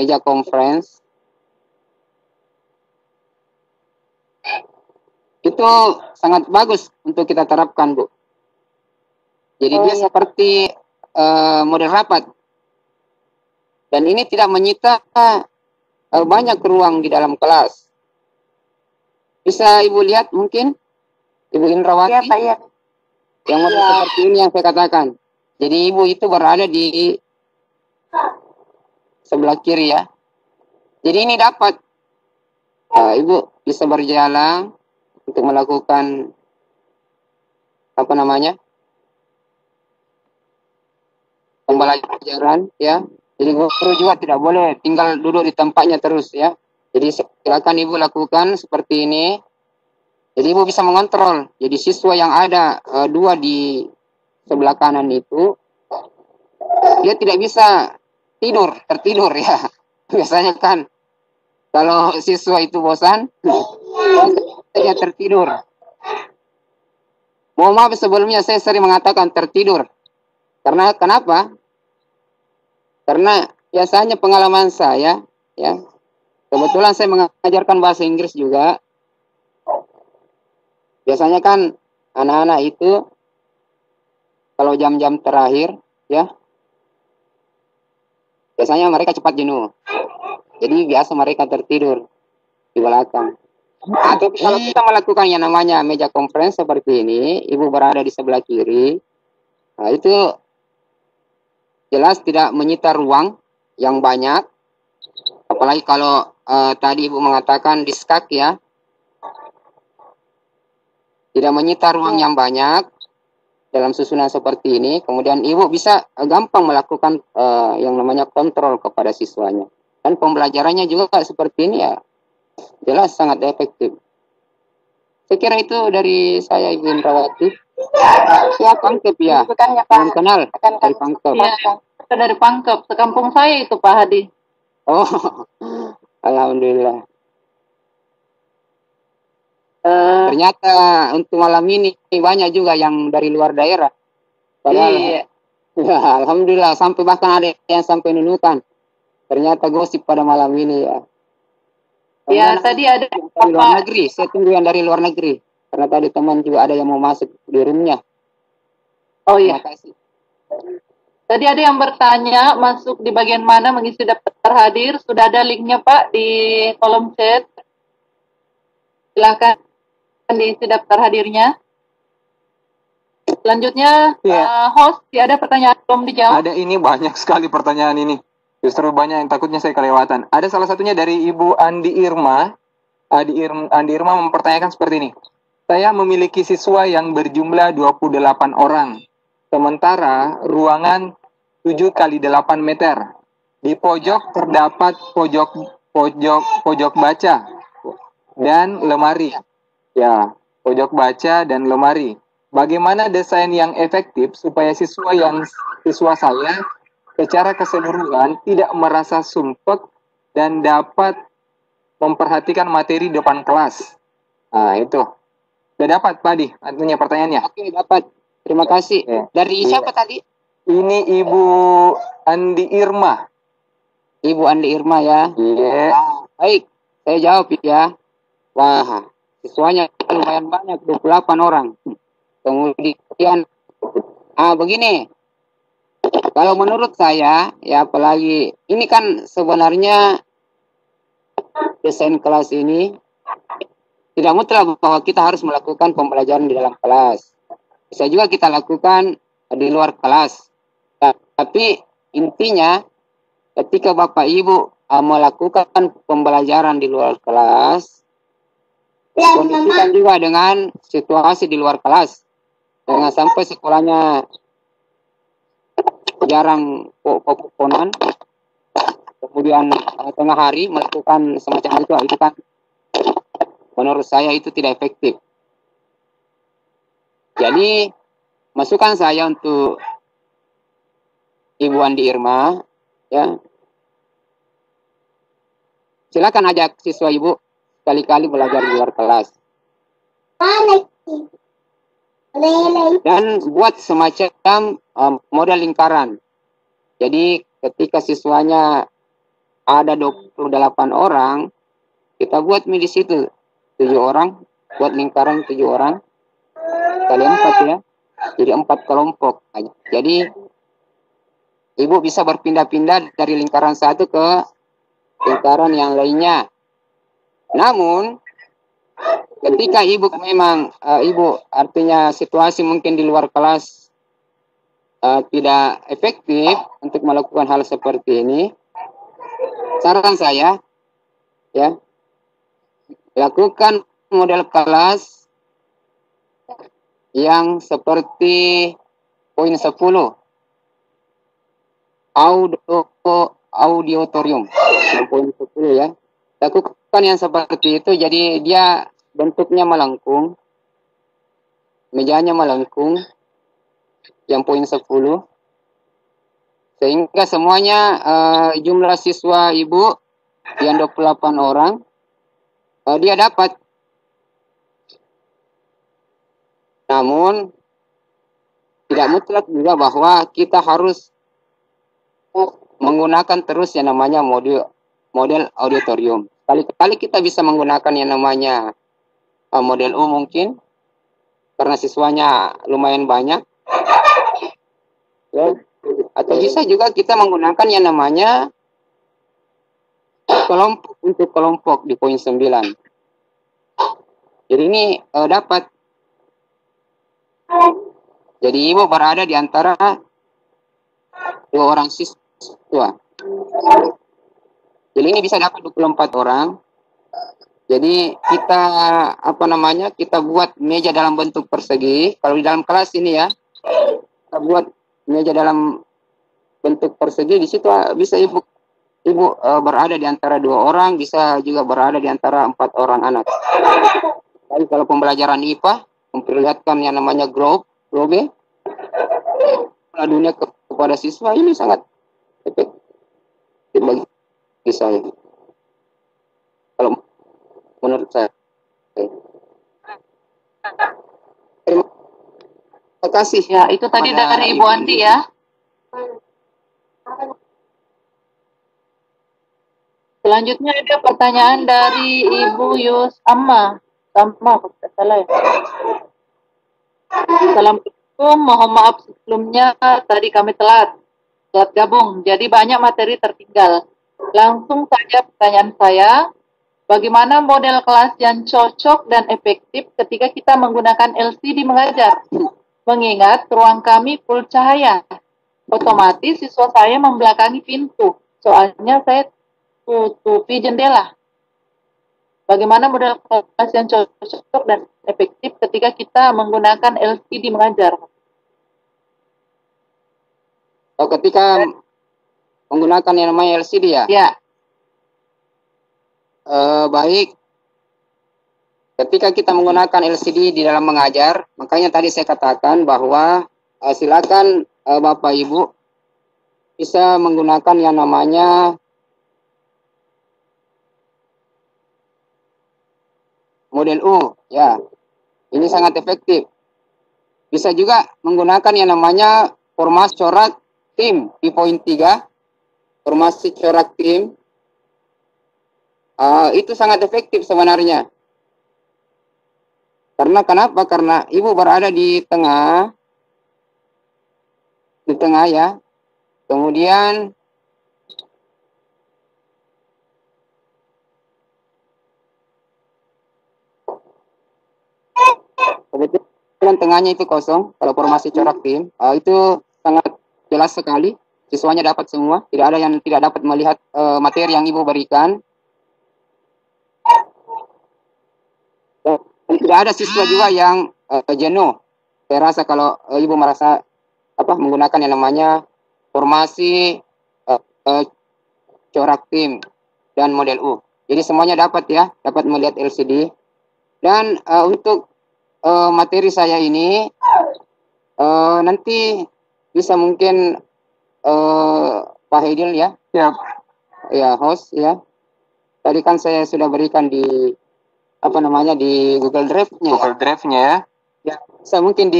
meja conference. Itu sangat bagus untuk kita terapkan, Bu. Jadi dia seperti model rapat. Dan ini tidak menyita banyak ruang di dalam kelas. Bisa Ibu lihat mungkin, Ibu Indrawati? Ya, Pak, ya. Yang model seperti ini yang saya katakan. Jadi Ibu itu berada di sebelah kiri ya. Jadi ini dapat. Ibu bisa berjalan untuk melakukan pembelajaran ya. Jadi guru juga tidak boleh tinggal duduk di tempatnya terus ya. Jadi silakan Ibu lakukan seperti ini. Jadi Ibu bisa mengontrol. Jadi siswa yang ada 2 di sebelah kanan itu, dia tidak bisa tertidur ya. Biasanya kan kalau siswa itu bosan, dia tertidur. Mohon maaf sebelumnya saya sering mengatakan tertidur. Karena kenapa? Karena biasanya pengalaman saya, ya, kebetulan saya mengajarkan bahasa Inggris juga. Biasanya kan anak-anak itu kalau jam-jam terakhir, ya, biasanya mereka cepat jenuh. Jadi biasa mereka tertidur di belakang. Atau kalau kita melakukan yang namanya meja conference seperti ini, Ibu berada di sebelah kiri, nah itu jelas tidak menyita ruang yang banyak. Apalagi kalau tadi Ibu mengatakan diskak ya, tidak menyita ruang yang banyak dalam susunan seperti ini. Kemudian Ibu bisa gampang melakukan yang namanya kontrol kepada siswanya. Dan pembelajarannya juga seperti ini ya, jelas sangat efektif. Saya kira itu dari saya, Ibu Indrawati. Ya, Pangkep ya. bukannya Salam Pak. kenal Akan dari kami Pangkep. Iya, dari Pangkep, sekampung saya itu Pak Hadi. Oh, alhamdulillah. Ternyata untuk malam ini banyak juga yang dari luar daerah. Padahal, Iya. ya, alhamdulillah sampai bahkan ada yang sampai nunukan. Ternyata gosip pada malam ini ya. Ya, tadi ada Dari luar negeri, saya tunggu yang dari luar negeri. Karena tadi teman juga ada yang mau masuk di roomnya. Oh iya. Terima kasih. Tadi ada yang bertanya masuk di bagian mana mengisi daftar hadir. Sudah ada linknya Pak di kolom chat. Silakan diisi daftar hadirnya. Selanjutnya, host, ada pertanyaan belum dijawab? Ada ini banyak sekali pertanyaan ini. Justru banyak yang takutnya saya kelewatan. Ada salah satunya dari Ibu Andi Irma. Andi Irma mempertanyakan seperti ini. Saya memiliki siswa yang berjumlah 28 orang. Sementara ruangan 7 kali 8 meter. Di pojok terdapat pojok baca dan lemari. Ya, pojok baca dan lemari. Bagaimana desain yang efektif supaya siswa saya secara keseluruhan tidak merasa sumpek dan dapat memperhatikan materi depan kelas? Nah, itu. Sudah dapat, Pak Adi, artinya pertanyaannya. Oke, dapat. Terima kasih. Ya. Dari siapa tadi? Ini Ibu Andi Irma. Ibu Andi Irma ya. Iya. Baik, saya jawab ya. Wah, siswanya lumayan banyak, 28 orang. Kemudian, begini. Kalau menurut saya, ya apalagi, ini kan sebenarnya desain kelas ini tidak mutlak bahwa kita harus melakukan pembelajaran di dalam kelas. Bisa juga kita lakukan di luar kelas. Tapi intinya ketika Bapak Ibu melakukan pembelajaran di luar kelas, kondisikan juga dengan situasi di luar kelas. Jangan sampai sekolahnya jarang poponan, kemudian tengah hari melakukan semacam itu kan menurut saya itu tidak efektif. Jadi masukan saya untuk Ibu Andi Irma, ya, silakan ajak siswa Ibu sekali-kali belajar di luar kelas. Dan buat semacam model lingkaran. Jadi ketika siswanya ada 28 orang, kita buat di situ 7 orang, buat lingkaran 7 orang, kali 4 ya, jadi 4 kelompok. Jadi Ibu bisa berpindah-pindah dari lingkaran satu ke lingkaran yang lainnya. Namun ketika Ibu memang Ibu artinya situasi mungkin di luar kelas tidak efektif untuk melakukan hal seperti ini, saran saya ya, lakukan model kelas yang seperti poin 10 auditorium, poin 10 ya. Lakukan yang seperti itu, jadi dia bentuknya melengkung, mejanya melengkung, yang poin 10, sehingga semuanya jumlah siswa Ibu yang 28 orang, dia dapat. Namun tidak mutlak juga bahwa kita harus menggunakan terus yang namanya model auditorium. Kali-kali kita bisa menggunakan yang namanya model U mungkin, karena siswanya lumayan banyak. Ya. Atau bisa juga kita menggunakan yang namanya kelompok untuk kelompok di poin 9. Jadi ini dapat. Jadi Ibu berada di antara 2 orang siswa. Jadi ini bisa dapat 24 orang. Jadi kita kita buat meja dalam bentuk persegi. Kalau di dalam kelas ini ya, kita buat meja dalam bentuk persegi. Di situ bisa Ibu berada di antara 2 orang, bisa juga berada di antara 4 orang anak. Jadi kalau pembelajaran IPA memperlihatkan yang namanya globe dunia kepada siswa, ini sangat efektif bagi saya. Kalau menurut saya. Terima kasih. Ya, itu tadi dari Ibu Andi ya. Selanjutnya ada pertanyaan dari Ibu Yus Amma. Sama, salah ya. Assalamualaikum, mohon maaf sebelumnya tadi kami telat gabung, jadi banyak materi tertinggal. Langsung saja pertanyaan saya, bagaimana model kelas yang cocok dan efektif ketika kita menggunakan LCD mengajar? Mengingat ruang kami full cahaya, otomatis siswa saya membelakangi pintu, soalnya saya tutupi jendela. Bagaimana model kelas yang cocok dan efektif ketika kita menggunakan LCD mengajar? Oh, ketika menggunakan yang namanya LCD ya? Ya. Baik. Ketika kita menggunakan LCD di dalam mengajar, makanya tadi saya katakan bahwa silakan Bapak Ibu bisa menggunakan yang namanya model U, ya. Ini sangat efektif. Bisa juga menggunakan yang namanya format corak tim di poin 3, formasi corak tim, itu sangat efektif sebenarnya. Karena kenapa? Karena ibu berada di tengah ya. Kemudian kebetulan tengahnya itu kosong. Kalau formasi corak tim, itu sangat jelas sekali. Siswanya dapat semua. Tidak ada yang tidak dapat melihat materi yang ibu berikan. Dan tidak ada siswa juga yang jenuh. Saya rasa kalau ibu merasa menggunakan yang namanya formasi corak tim dan model U. Jadi semuanya dapat ya, dapat melihat LCD. Dan untuk materi saya ini nanti bisa mungkin Pak Hedil ya, ya host ya. Tadi kan saya sudah berikan di di Google Drive-nya. Google Drive-nya ya. Ya, saya mungkin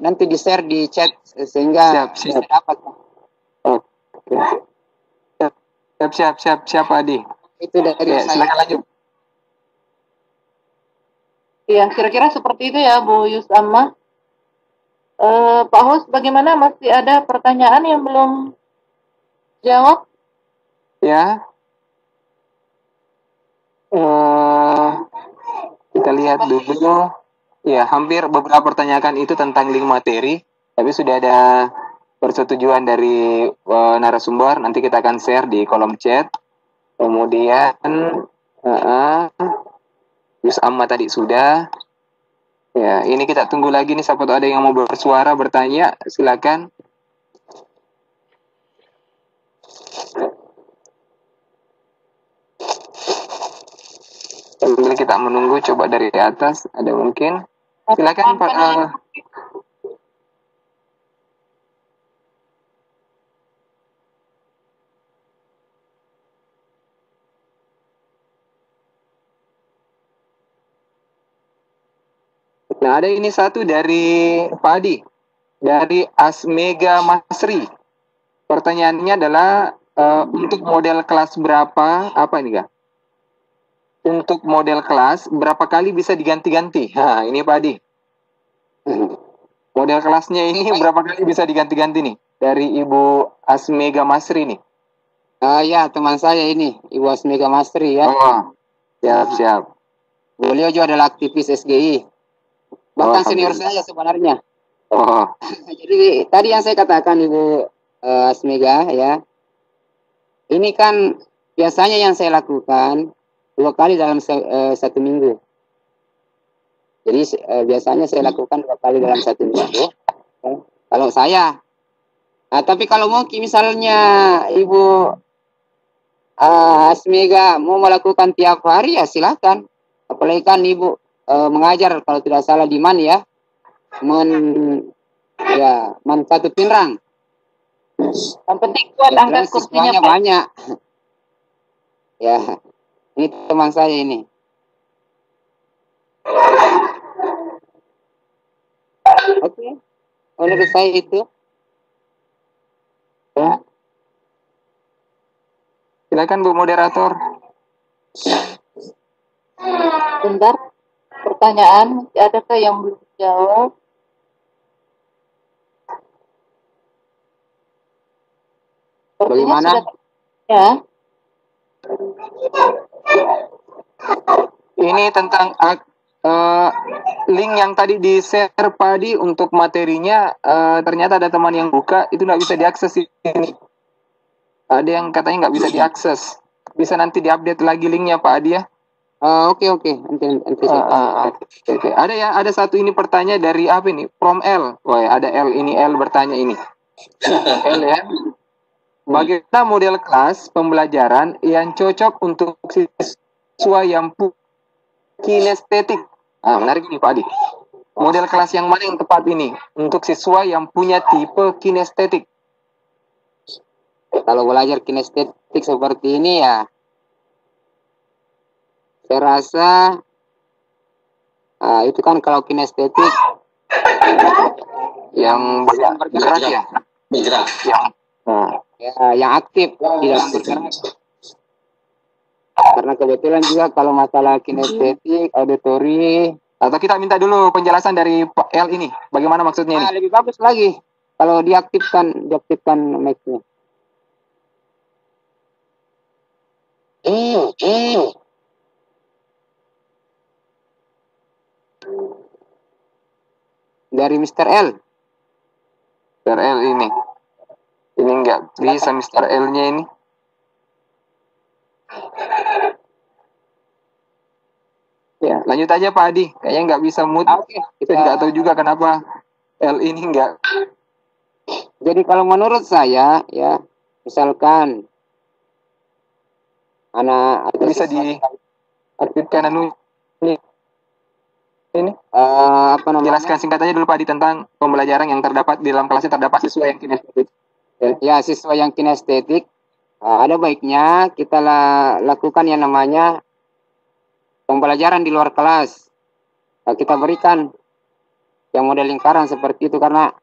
nanti di share di chat sehingga bisa dapat. Oke. Siap Adi. Itu dari saya. Silakan lanjut. Iya, kira-kira seperti itu ya Bu Yusama. Pak Host, bagaimana, masih ada pertanyaan yang belum jawab? Ya. Kita lihat dulu. Ya, hampir beberapa pertanyaan itu tentang link materi, tapi sudah ada persetujuan dari narasumber. Nanti kita akan share di kolom chat. Kemudian Gus Amma tadi sudah. Ya, ini kita tunggu lagi nih, siapa tahu ada yang mau bersuara, bertanya, silakan. Sambil kita menunggu, coba dari atas ada mungkin. Silakan Pak. Nah, ada ini satu dari Pak Adi, dari Asmega Masri. Pertanyaannya adalah untuk model kelas berapa? Apa ini Kak? Untuk model kelas berapa kali bisa diganti-ganti? Nah, ini Pak Adi. Model kelasnya ini berapa kali bisa diganti-ganti nih? Dari Ibu Asmega Masri nih. Ya, teman saya ini, Ibu Asmega Masri ya. Oh, siap. Beliau juga adalah aktivis SGI. Bahkan senior saya sebenarnya. Oh. Jadi tadi yang saya katakan Ibu Asmega ya. Ini kan biasanya yang saya lakukan 2 kali dalam 1 minggu. Jadi biasanya saya lakukan 2 kali dalam 1 minggu. Kalau saya. Nah, tapi kalau mungkin misalnya Ibu Asmega mau melakukan tiap hari ya silakan. Apalagi kan Ibu mengajar kalau tidak salah di MAN ya. MAN 1 Pinrang. Yang penting kuat angkat kursinya Pak. Banyak. Ya, ini teman saya ini. Oke. Menurut saya itu. Ya. Silakan Bu moderator. Bentar. Pertanyaan, masih adakah yang belum dijawab? Bagaimana? Ya. Ini tentang link yang tadi di-share Padi untuk materinya, ternyata ada teman yang buka, itu nggak bisa diakses ini. Ada yang katanya nggak bisa diakses. Bisa nanti diupdate lagi linknya Pak Adi ya. Oke. Nanti saya Oke. Ada satu ini pertanyaan dari apa ini? From L. Wah, ada L, ini L bertanya ini. L ya. Bagaimana model kelas pembelajaran yang cocok untuk siswa yang kinestetik? Menarik ini Pak Adi. Model kelas yang mana yang tepat ini untuk siswa yang punya tipe kinestetik? Kalau belajar kinestetik seperti ini ya, saya rasa itu kan kalau kinestetik yang bergerak ya, Bergerak. Nah, ya, yang aktif di dalam bergerak. Karena kebetulan juga kalau masalah kinestetik, auditori, atau kita minta dulu penjelasan dari Pak L ini. Bagaimana maksudnya ini? lebih bagus lagi kalau diaktifkan mic-nya. Dari Mr. L. Mr. L ini. Ini nggak bisa Mr. L-nya ini. Ya, lanjut aja Pak Adi. Kayaknya nggak bisa mood. Oke, Kita nggak tahu juga kenapa L ini nggak. Jadi kalau menurut saya, ya, misalkan anak atau Bisa siswa diaktifkan ini. apa namanya? Jelaskan singkat aja dulu Pak Adi tentang pembelajaran yang terdapat di dalam kelasnya terdapat siswa yang kinestetik. Ya, siswa yang kinestetik, ada baiknya kita lakukan yang namanya pembelajaran di luar kelas. Kita berikan yang model lingkaran seperti itu, karena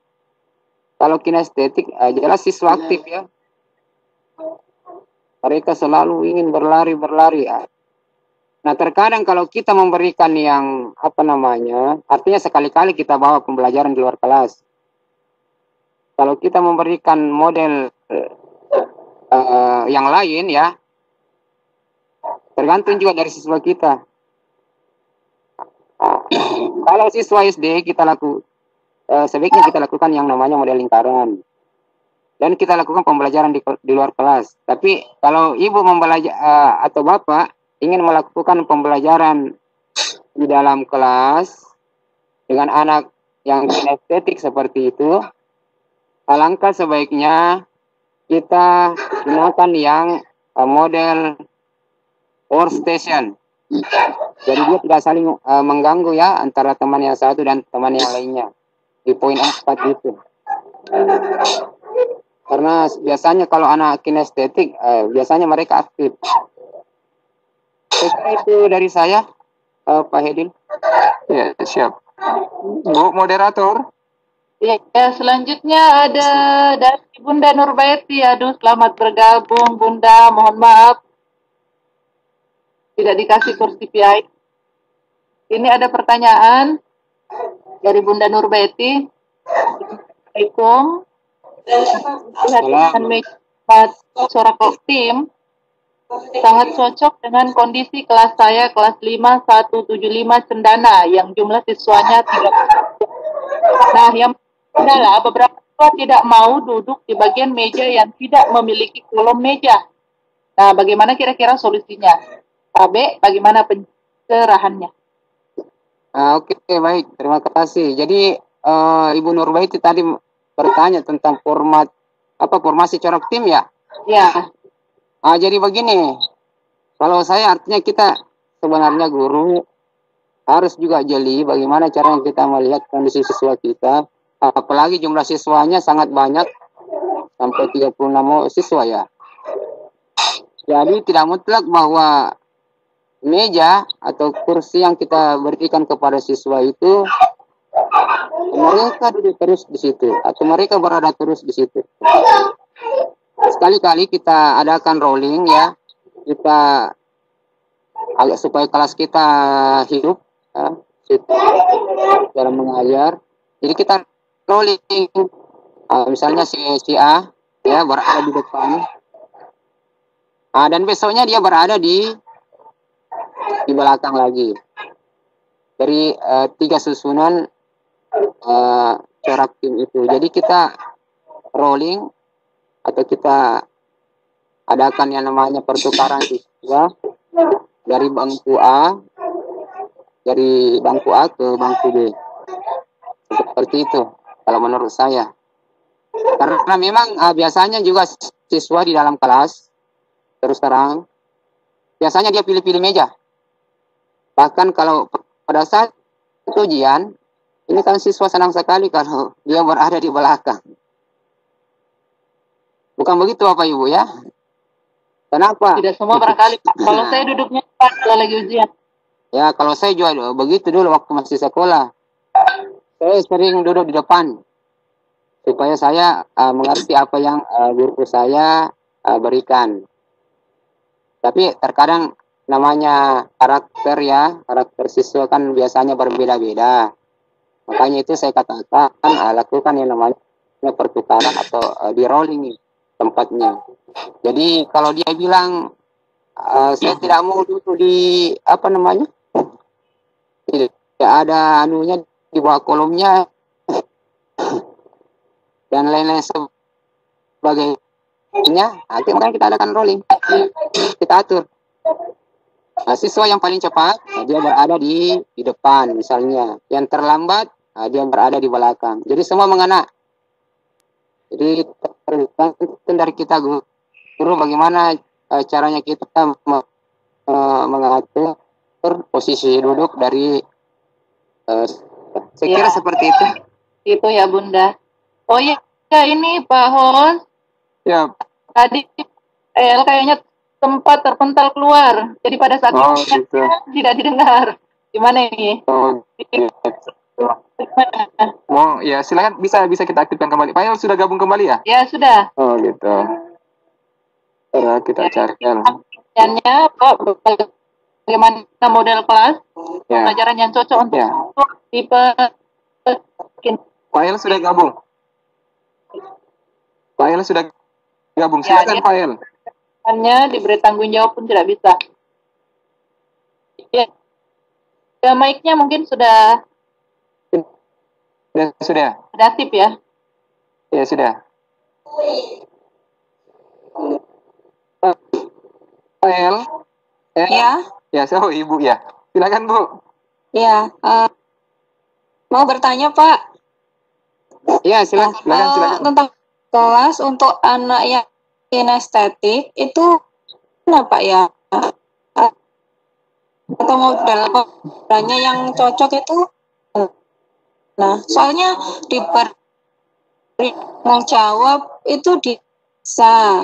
kalau kinestetik jelas siswa aktif ya. Mereka selalu ingin berlari. Nah, terkadang kalau kita memberikan yang apa namanya, artinya sekali-kali kita bawa pembelajaran di luar kelas. Kalau kita memberikan model yang lain ya, tergantung juga dari siswa kita. Kalau siswa SD sebaiknya kita lakukan yang namanya model lingkaran. Dan kita lakukan pembelajaran di luar kelas. Tapi kalau ibu atau bapak ingin melakukan pembelajaran di dalam kelas dengan anak yang kinestetik seperti itu, alangkah sebaiknya kita gunakan yang model workstation. Jadi dia tidak saling mengganggu ya antara teman yang satu dan teman yang lainnya. Di poin 4 itu. Karena biasanya kalau anak kinestetik, biasanya mereka aktif. Itu dari saya, Pak Hedil. Ya, siap. Bu moderator. Ya, selanjutnya ada dari Bunda Nurbaiti. Aduh, selamat bergabung Bunda. Mohon maaf tidak dikasih kursi PI. Ini ada pertanyaan dari Bunda Nurbaiti. Assalamualaikum. Dengan meja corak tim sangat cocok dengan kondisi kelas saya, kelas 5175 Cendana yang jumlah siswanya 30. Nah, yang adalah beberapa siswa tidak mau duduk di bagian meja yang tidak memiliki kolom meja. Nah, bagaimana kira-kira solusinya? Pak, bagaimana pencerahannya? Oke, baik, terima kasih. Jadi Ibu Nurbaiti tadi bertanya tentang formasi corak tim ya? Ya. Jadi begini, kalau saya artinya kita sebenarnya guru harus juga jeli bagaimana cara yang kita melihat kondisi siswa kita, apalagi jumlah siswanya sangat banyak, sampai 36 siswa ya. Jadi tidak mutlak bahwa meja atau kursi yang kita berikan kepada siswa itu mereka duduk terus di situ atau mereka berada terus di situ. Sekali-kali kita adakan rolling ya, kita agak supaya kelas kita hidup ya, dalam mengajar. Jadi kita rolling, misalnya si A ya berada di depan, dan besoknya dia berada di belakang lagi. Dari 3 susunan corak tim itu. Jadi kita rolling atau kita adakan yang namanya pertukaran siswa dari bangku A ke bangku B. Seperti itu kalau menurut saya. Karena memang biasanya juga siswa di dalam kelas terus terang biasanya dia pilih-pilih meja. Bahkan kalau pada saat ujian, ini kan siswa senang sekali kalau dia berada di belakang. Bukan begitu Bapak Ibu ya? Kenapa? Tidak semua barangkali. Kalau saya duduknya depan kalau lagi ujian. Ya, kalau saya juga begitu dulu waktu masih sekolah. Saya sering duduk di depan. supaya saya mengerti apa yang guru saya berikan. Tapi terkadang namanya karakter siswa kan biasanya berbeda-beda. Makanya itu saya katakan lakukan yang namanya pertukaran atau di rolling tempatnya. Jadi kalau dia bilang saya tidak mau duduk di apa namanya, tidak ada anunya di bawah kolomnya dan lain-lain sebagainya, nanti makanya kita adakan rolling, kita atur. Nah, siswa yang paling cepat dia berada di depan misalnya, yang terlambat dia berada di belakang. Jadi semua mengena. Jadi tergantung dari kita guru bagaimana caranya kita mengatur posisi duduk dari saya kira Ya, seperti itu. itu ya Bunda. Oh iya, ya, ini Pak Hon, Ya, tadi kayaknya sempat terpental keluar. Jadi pada saat oh kita gitu. tidak didengar. Gimana ini? Oh gitu. Gimana? Mau ya silakan bisa bisa kita aktifkan kembali. Pak El sudah gabung kembali ya? Ya sudah. Oh gitu. Kita Ya, cari ya. pertanyaannya Pak, bagaimana model kelas Ya. pelajaran yang cocok untuk Ya. tipe Pak El sudah gabung. Pak El sudah gabung. Ya, Silakan dia- Pak El. hanya diberi tanggung jawab pun tidak bisa. Ya, ya mic-nya mungkin sudah Sudah. aktif ya. Ya sudah. Pak El. Ya, Ya, saya Ibu ya. Silakan Bu. ya. Mau bertanya Pak, Ya silakan. tentang kelas untuk anak yang kinestetik itu kenapa ya? Atau mau dalam pembelajarannya yang cocok itu? Nah, soalnya diberi tanggung jawab itu bisa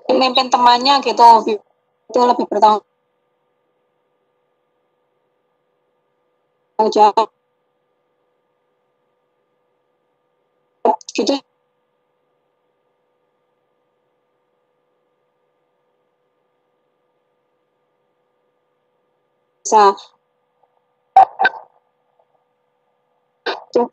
memimpin temannya gitu, itu lebih bertanggung jawab gitu bisa tuh.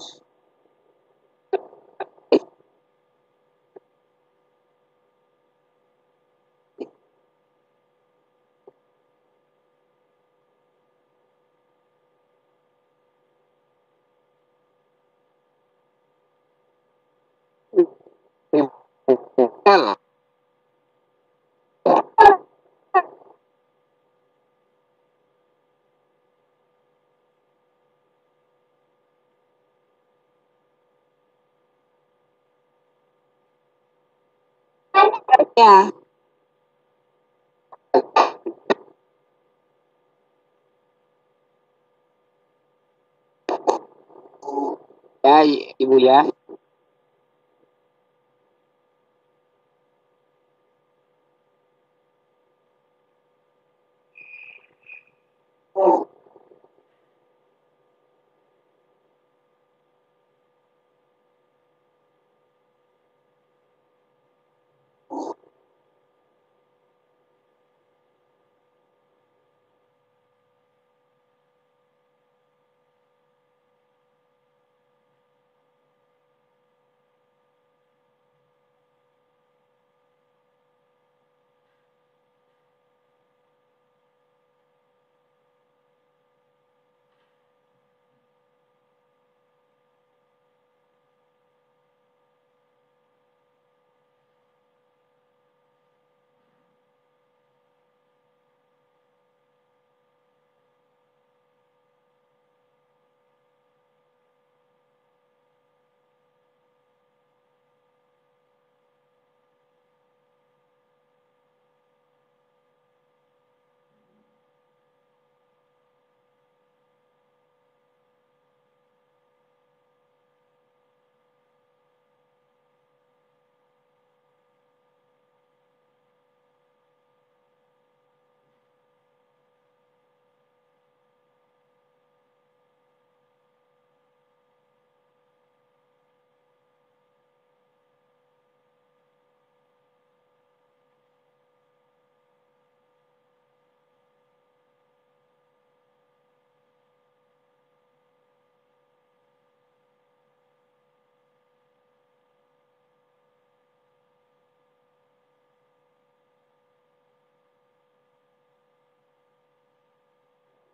El. Ya, Ya Ibu ya.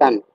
diterapkan.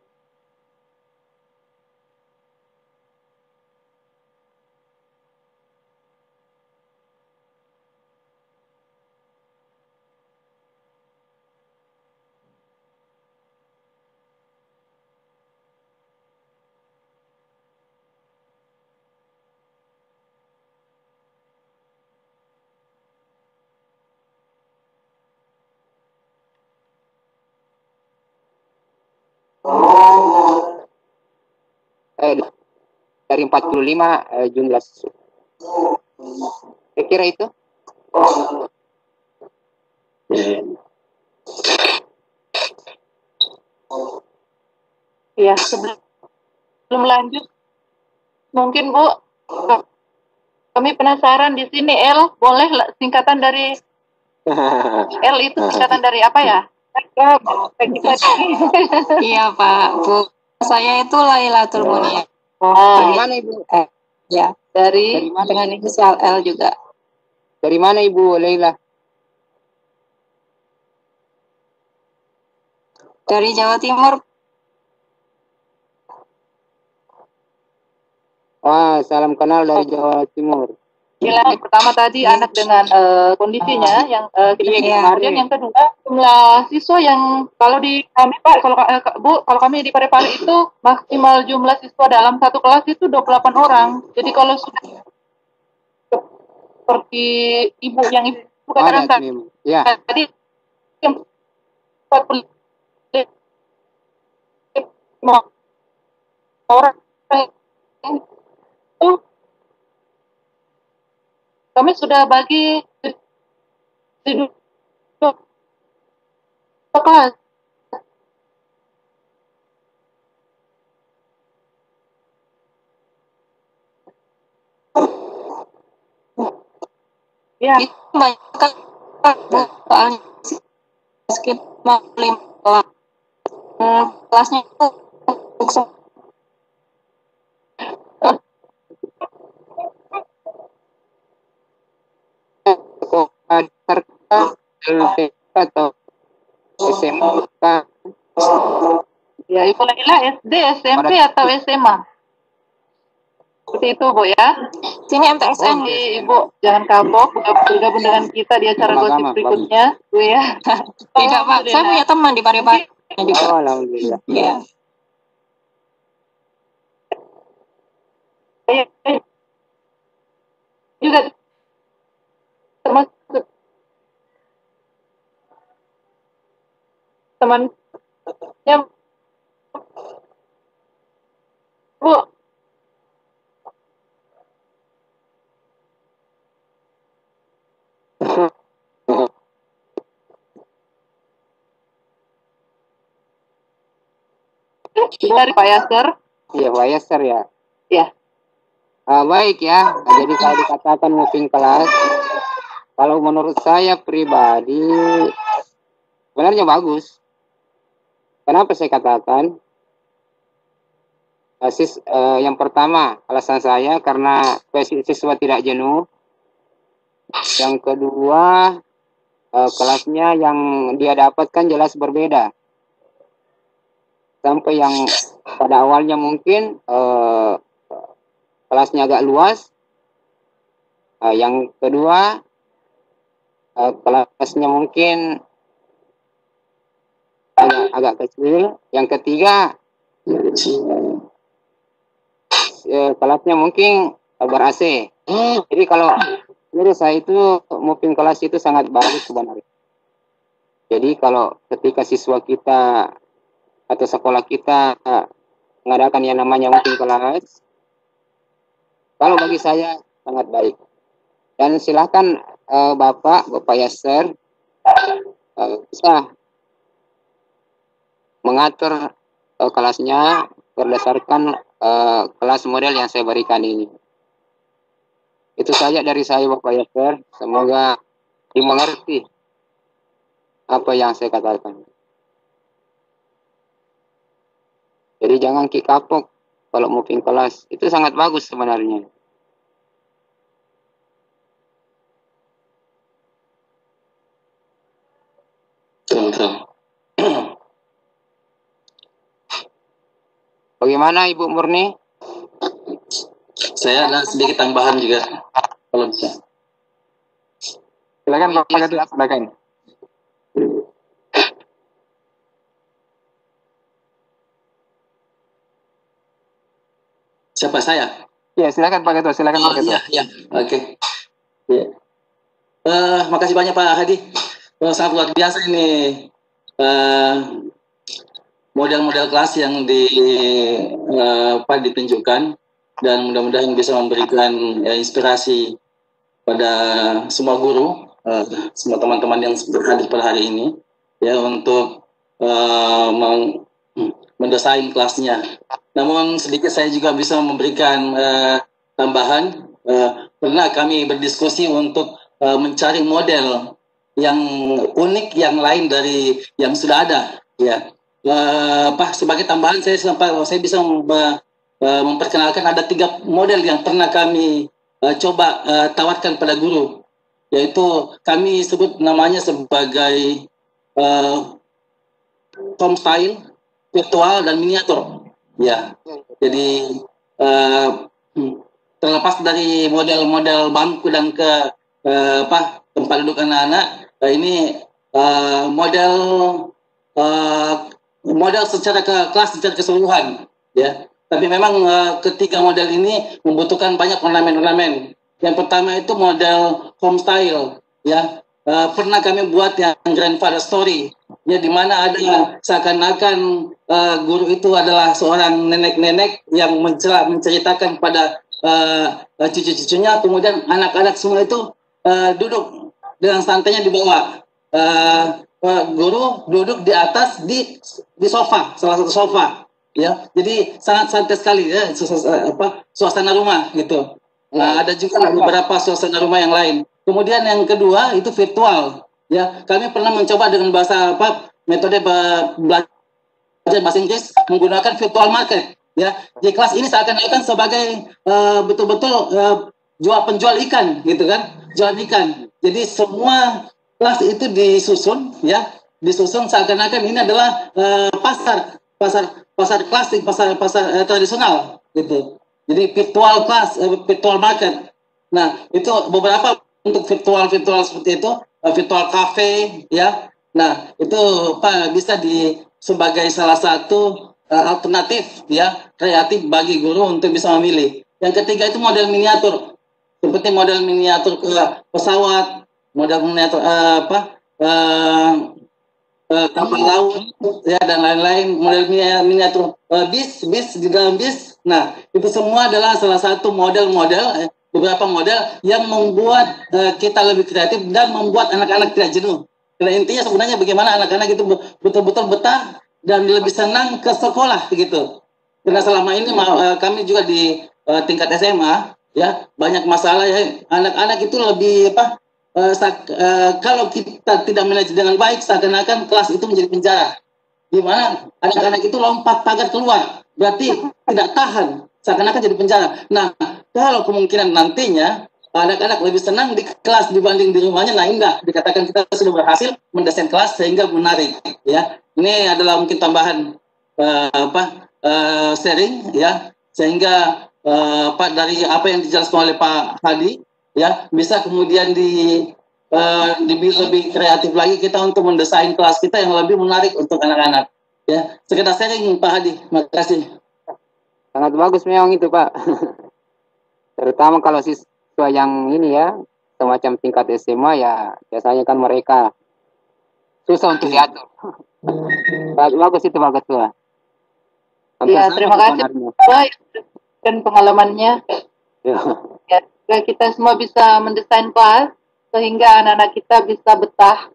Dari 45 jumlah siswa. Saya kira itu. Ya, sebelum lanjut, mungkin Bu, kami penasaran di sini L, boleh singkatan dari L itu singkatan dari apa ya? Iya Pak, Bu. Saya itu Lailatul Munia. Dari mana Ibu? Ya, Dari mana? dengan inisial L juga. Dari mana Ibu Leila? Dari Jawa Timur. Wah, salam kenal dari Jawa Timur. Yang pertama tadi anak dengan kondisinya yang kita kemudian yang kedua jumlah siswa yang kalau di kami Pak, kalau Bu, kalau kami di Parepare itu maksimal jumlah siswa dalam satu kelas itu 28 orang. Jadi kalau sudah seperti ibu yang ibu katakan ya. tadi yang 45 orang itu kami sudah bagi di dua kelas. Ya. Itu banyak kan Bu, soalnya sekitar 5 kelas. Kelasnya itu atau SMK. Ya, Ibu Laila SD, SMP atau SMA? Seperti itu Bu ya. sini MTSN. Ibu jangan kapok, bergabung dengan kita di acara gosip berikutnya, Bu ya. Tidak Pak, saya punya teman di Parepare juga. Oh, alhamdulillah. Ya. Juga termasuk temannya Bu. Dari Pak Yasser. Iya, Pak Yasser ya. Ya. Baik ya. Jadi kalau dikatakan moving kelas, kalau menurut saya pribadi sebenarnya bagus. Kenapa saya katakan? Yang pertama, alasan saya karena siswa tidak jenuh. Yang kedua, kelasnya yang dia dapatkan jelas berbeda. Sampai yang pada awalnya mungkin kelasnya agak luas. Yang kedua, kelasnya mungkin agak kecil. Yang ketiga, kelasnya mungkin ber-AC. Jadi kalau menurut saya itu moving kelas itu sangat bagus sebenarnya. Jadi kalau ketika siswa kita atau sekolah kita mengadakan yang namanya moving kelas, kalau bagi saya sangat baik. Dan silakan Bapak Yasser bisa mengatur kelasnya berdasarkan kelas model yang saya berikan ini. Itu saja dari saya Bapak Yasser. Semoga dimengerti apa yang saya katakan. Jadi jangan kapok kalau moving kelas. Itu sangat bagus sebenarnya. Bagaimana Ibu Murni? Saya ada sedikit tambahan juga kalau bisa. Silakan Pak Gatot, silakan. Siapa saya? Ya, silakan Pak Gatot, silakan Pak Gatot. Iya, oke. Ya. Makasih banyak Pak Hadi. Sangat luar biasa ini model-model kelas yang ditunjukkan, dan mudah-mudahan bisa memberikan inspirasi pada semua guru, semua teman-teman yang hadir pada hari ini, ya, untuk mendesain kelasnya. Namun sedikit saya juga bisa memberikan tambahan. Pernah kami berdiskusi untuk mencari model yang unik, yang lain dari yang sudah ada, ya. Sebagai tambahan saya bisa memperkenalkan ada 3 model yang pernah kami coba tawarkan pada guru, yaitu kami sebut namanya sebagai home style, virtual, dan miniatur, ya. Jadi terlepas dari model-model bangku dan tempat duduk anak-anak, ini model secara kelas secara keseluruhan, ya. Tapi memang ketiga model ini membutuhkan banyak ornamen-ornamen. Yang pertama itu model home style, ya. Pernah kami buat yang grandfather story, ya, di mana ada seakan-akan guru itu adalah seorang nenek-nenek yang menceritakan pada cucu-cucunya, kemudian anak-anak semua itu duduk dengan santainya di bawah. Guru duduk di atas di sofa, salah satu sofa, ya. Jadi sangat santai sekali, ya, suasana rumah gitu. Ada juga beberapa suasana rumah yang lain. Kemudian yang kedua itu virtual, ya. Kami pernah mencoba dengan metode belajar bahasa Inggris menggunakan virtual market, ya. Di kelas ini seakan-akan sebagai betul-betul penjual ikan, gitu kan, jual ikan. Jadi semua kelas itu disusun seakan-akan ini adalah pasar klasik, pasar tradisional, gitu. Jadi virtual class, virtual market. Nah, itu beberapa untuk virtual seperti itu, virtual cafe, ya. Nah, itu bisa sebagai salah satu alternatif, ya, kreatif bagi guru untuk bisa memilih. Yang ketiga itu model miniatur, seperti model miniatur pesawat, model miniatur kapal laut, ya, dan lain-lain, model miniatur bis di dalam bis. Nah, itu semua adalah salah satu model-model, beberapa model yang membuat kita lebih kreatif dan membuat anak-anak tidak jenuh. Karena intinya sebenarnya bagaimana anak-anak itu betul-betul betah dan lebih senang ke sekolah, gitu. Karena selama ini kami juga di tingkat SMA, ya, banyak masalah, ya, anak-anak itu lebih kalau kita tidak manajer dengan baik, seakan-akan kelas itu menjadi penjara, di mana anak-anak itu lompat pagar keluar, berarti tidak tahan, seakan-akan jadi penjara. Nah, kalau kemungkinan nantinya anak-anak lebih senang di kelas dibanding di rumahnya, nah, enggak, dikatakan kita sudah berhasil mendesain kelas sehingga menarik, ya. Ini adalah mungkin tambahan sharing, ya, sehingga dari apa yang dijelaskan oleh Pak Hadi, ya, bisa kemudian lebih kreatif lagi kita untuk mendesain kelas kita yang lebih menarik untuk anak-anak, ya. Sekedar sharing Pak Hadi, terima kasih. Sangat bagus memang itu Pak. Terutama kalau siswa yang ini, ya, semacam tingkat SMA, ya, biasanya kan mereka susah untuk diatur. Bagus itu Pak Ketua. Ya, terima kasih Pak dan pengalamannya. Ya, kita semua bisa mendesain kelas sehingga anak-anak kita bisa betah.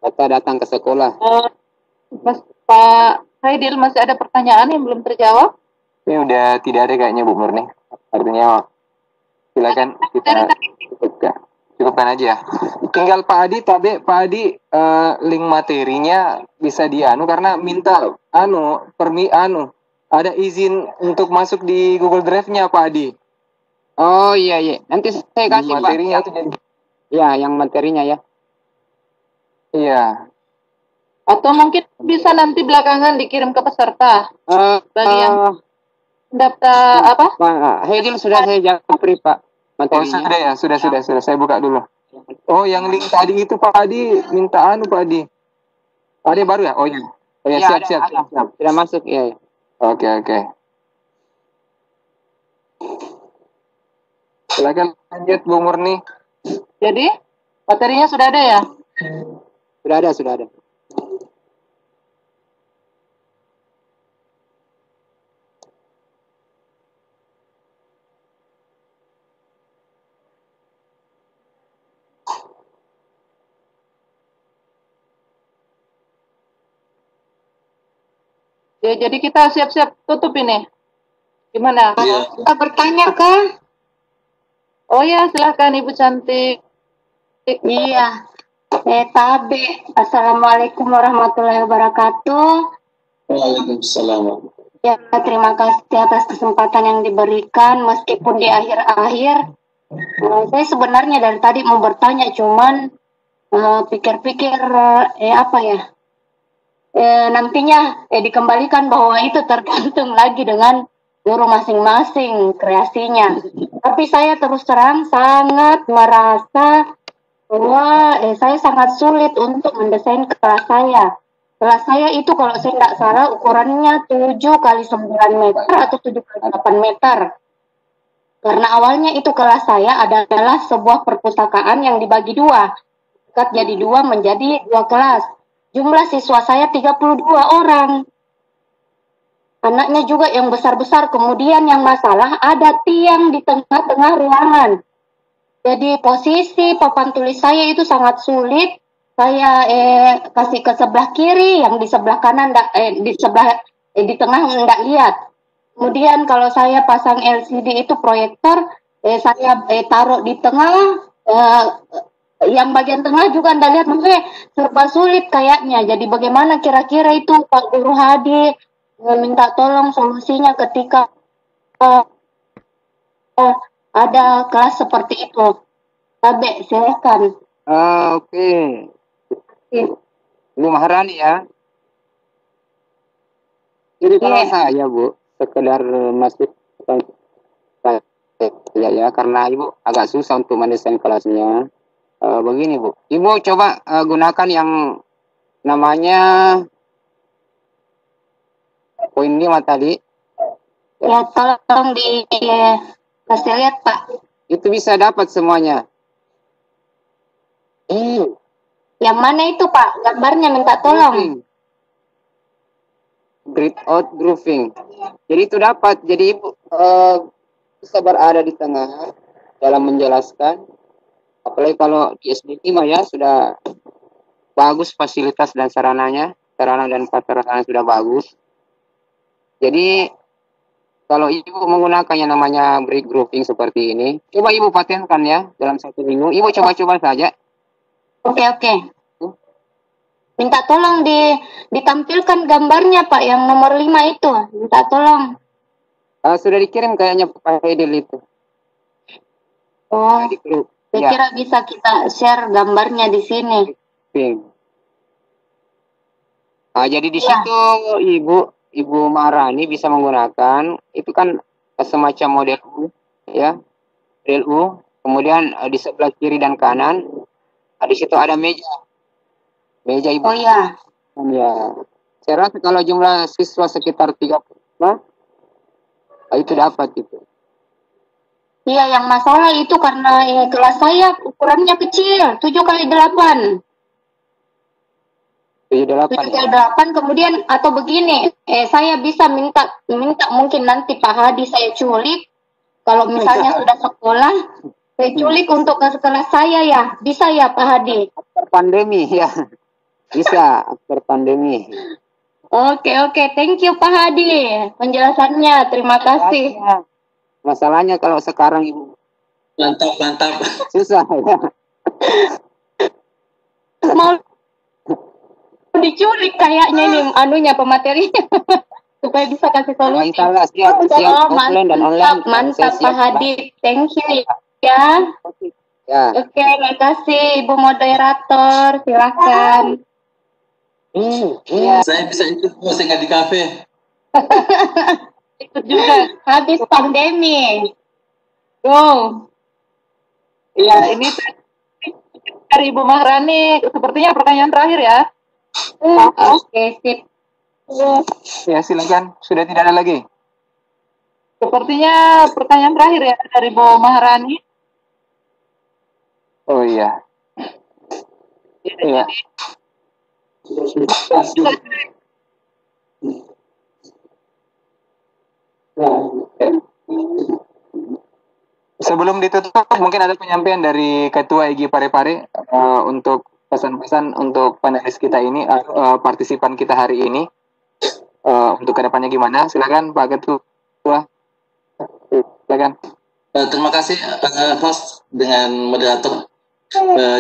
Kita datang ke sekolah. Mas Pak Haidil, masih ada pertanyaan yang belum terjawab? Ini udah tidak ada kayaknya Bu Murni. Artinya silakan kita cukupkan aja. Tinggal Pak Adi link materinya bisa karena minta ada izin untuk masuk di Google Drive-nya Pak Adi. Oh iya, nanti saya kasih materinya Pak. Itu jadi. Ya, yang materinya, ya. Iya. Atau mungkin bisa nanti belakangan dikirim ke peserta bagi yang daftar apa? Pak Hedil sudah saya japri Pak Oh materinya. sudah ya, sudah. Saya buka dulu. Oh yang link tadi itu Pak Adi minta anu Pak Adi. Pak Adi baru ya? Oh iya. Oh ya, Iya, siap. ada. Sudah masuk ya. Oke. Silakan lanjut Bu Murni. Jadi materinya sudah ada ya? Sudah ada. Ya, jadi kita siap-siap tutup ini. Gimana? Iya. Kita bertanya kah? Oh ya, silahkan Ibu cantik. Iya. Tabe. Assalamualaikum warahmatullahi wabarakatuh. Waalaikumsalam. Ya, terima kasih atas kesempatan yang diberikan meskipun di akhir-akhir. Saya sebenarnya dari tadi mau bertanya, cuman pikir-pikir apa ya? Nantinya dikembalikan bahwa itu tergantung lagi dengan guru masing-masing kreasinya. Tapi saya terus terang sangat merasa bahwa saya sangat sulit untuk mendesain kelas saya. Kelas saya itu kalau saya tidak salah ukurannya 7 kali 9 meter atau 7 kali 8 meter. Karena awalnya itu kelas saya adalah sebuah perpustakaan yang dibagi dua. Jadi dua menjadi dua kelas. Jumlah siswa saya 32 orang. Anaknya juga yang besar-besar. Kemudian yang masalah ada tiang di tengah-tengah ruangan. Jadi posisi papan tulis saya itu sangat sulit. Saya kasih ke sebelah kiri, yang di sebelah kanan di tengah enggak lihat. Kemudian kalau saya pasang LCD itu proyektor, saya taruh di tengah. Yang bagian tengah juga Anda lihat, maksudnya serba sulit kayaknya. Jadi bagaimana kira-kira itu Pak Guru Hadi minta tolong solusinya ketika ada kelas seperti itu. Tabe, silakan. Oke. Bu Maharani ya. Ini kalau saya Bu, sekedar masuk ya karena Ibu agak susah untuk mendesain kelasnya. Begini Bu, Ibu coba gunakan yang namanya poin 5 tadi. Ya, tolong kasih lihat Pak. Itu bisa dapat semuanya. Yang mana itu Pak? Gambarnya minta tolong. Grid out grouping. Jadi itu dapat. Jadi Ibu bisa berada di tengah dalam menjelaskan. Apalagi kalau di SD 5 ya sudah bagus fasilitas dan sarananya, sarana dan prasarana sudah bagus. Jadi kalau Ibu menggunakan yang namanya grid grouping seperti ini, coba Ibu patenkan ya dalam 1 minggu. Ibu coba-coba saja. Oke. Minta tolong ditampilkan gambarnya Pak, yang nomor 5 itu. Minta tolong. Sudah dikirim kayaknya Pak Hedil itu. Oh, Di grup. saya kira bisa kita share gambarnya di sini. Jadi di situ Ibu Maharani bisa menggunakan itu kan semacam model U ya, model U. Kemudian di sebelah kiri dan kanan di situ ada meja Ibu. Oh ya. Ya. Saya rasa kalau jumlah siswa sekitar 30, itu dapat itu. Iya, yang masalah itu karena kelas saya ukurannya kecil, 7 kali 8. 7 kali 8, kemudian atau begini, saya bisa minta mungkin nanti Pak Hadi saya culik, kalau misalnya sudah sekolah, saya culik untuk ke kelas saya ya, bisa ya Pak Hadi? After pandemi ya, bisa after pandemi. Oke, thank you Pak Hadi, penjelasannya, terima kasih. Masalahnya kalau sekarang Ibu Mantap. susah ya. Mau diculik kayaknya ini anunya pematerinya supaya bisa kasih solusi. Siap offline dan online. Mantap Pak Hadi, thank you ya. Ya. Oke, terima kasih Ibu moderator, silakan. Ya, Saya bisa ikut posting di kafe. ikut juga. Habis pandemi. Go. Ya, ini dari Ibu Maharani. Sepertinya pertanyaan terakhir ya. Oke, sip. Ya, silakan. Sudah tidak ada lagi. Sepertinya pertanyaan terakhir ya dari Bu Maharani. Oh iya. Iya. Sebelum ditutup, mungkin ada penyampaian dari Ketua IGI Parepare untuk pesan-pesan untuk panelis kita ini, partisipan kita hari ini, untuk kedepannya gimana? Silakan Pak Ketua. Silakan. Terima kasih host dengan moderator.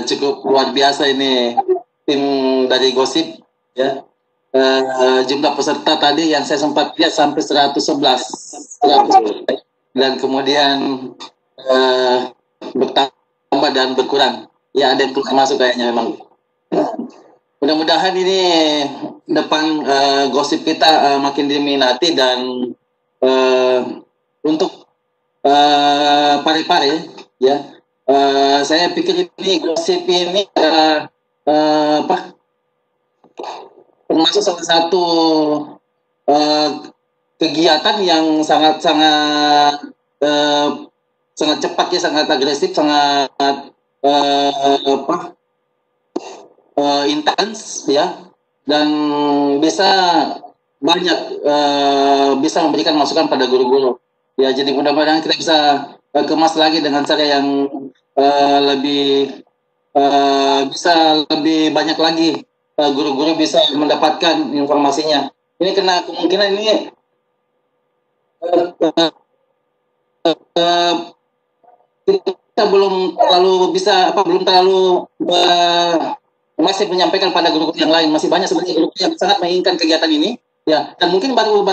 Cukup luar biasa ini tim dari Gosip ya. Jumlah peserta tadi yang saya sempat lihat sampai 111 dan kemudian bertambah dan berkurang ya, ada yang keluar masuk kayaknya memang. Mudah-mudahan ini depan Gosip kita makin diminati dan untuk Parepare ya, saya pikir ini Gosip ini termasuk salah satu kegiatan yang sangat-sangat sangat cepat ya, sangat agresif, sangat intens ya, dan bisa banyak bisa memberikan masukan pada guru-guru ya. Jadi mudah-mudahan kita bisa kemas lagi dengan cara yang lebih bisa lebih banyak lagi guru-guru bisa mendapatkan informasinya. Ini kena kemungkinan ini kita belum terlalu bisa belum terlalu masih menyampaikan pada guru-guru yang lain. Masih banyak sebenarnya guru yang sangat menginginkan kegiatan ini ya, dan mungkin baru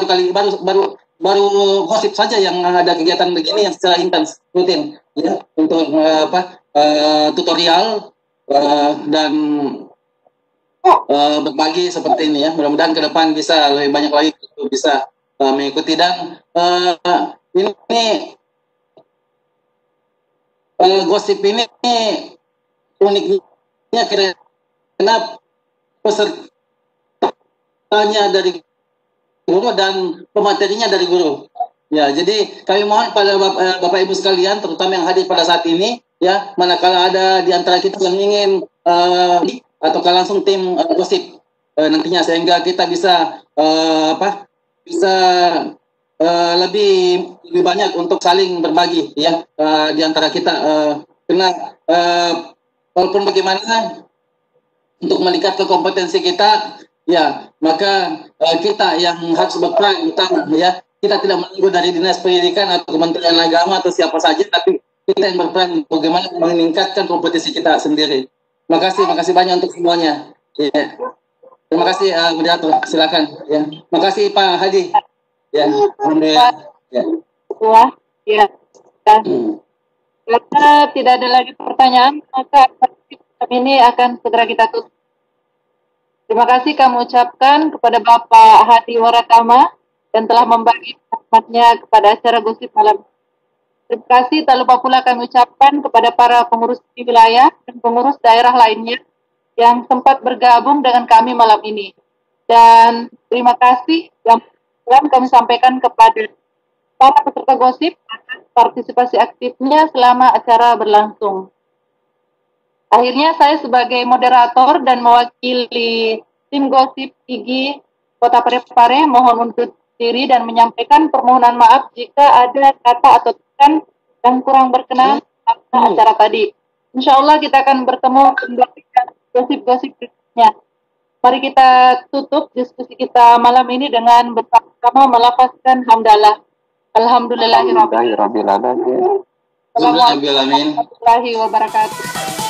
Gosip saja yang ada kegiatan begini yang secara intens rutin ya, untuk tutorial dan berbagi seperti ini ya. Mudah-mudahan ke depan bisa lebih banyak lagi bisa mengikuti, dan ini Gosip ini uniknya karena pesertanya dari guru dan pematerinya dari guru ya. Jadi kami mohon pada Bapak Ibu sekalian, terutama yang hadir pada saat ini ya, manakala ada di antara kita yang ingin atau langsung tim Gosip nantinya, sehingga kita bisa bisa lebih banyak untuk saling berbagi ya di antara kita, karena walaupun bagaimana untuk meningkatkan kompetensi kita ya, maka kita yang harus berperan utama ya. Kita tidak menunggu dari Dinas Pendidikan atau Kementerian Agama atau siapa saja, tapi kita yang berperan bagaimana meningkatkan kompetensi kita sendiri. Makasih banyak untuk semuanya. Ya. Terima kasih moderator, silakan ya. Makasih Pak Hadi. Ya, alhamdulillah. Ya. Wah, ya. Karena tidak ada lagi pertanyaan, maka ini akan segera kita tutup. Terima kasih kami ucapkan kepada Bapak Hadi Waratama dan telah membagi hikmatnya kepada acara Gosip malam. Terima kasih tak lupa pula kami ucapkan kepada para pengurus di wilayah dan pengurus daerah lainnya yang sempat bergabung dengan kami malam ini. Dan terima kasih yang kami sampaikan kepada para peserta Gosip atas partisipasi aktifnya selama acara berlangsung. Akhirnya saya sebagai moderator dan mewakili tim Gosip IGI Kota Parepare mohon undur diri dan menyampaikan permohonan maaf jika ada kata atau tulisan yang kurang berkenan pada acara tadi. Insya Allah kita akan bertemu kembali dengan gosip-gosip berikutnya. Mari kita tutup diskusi kita malam ini dengan bersama-sama melafazkan hamdalah. Alhamdulillahirabbil alamin. Assalamualaikum warahmatullahi wabarakatuh.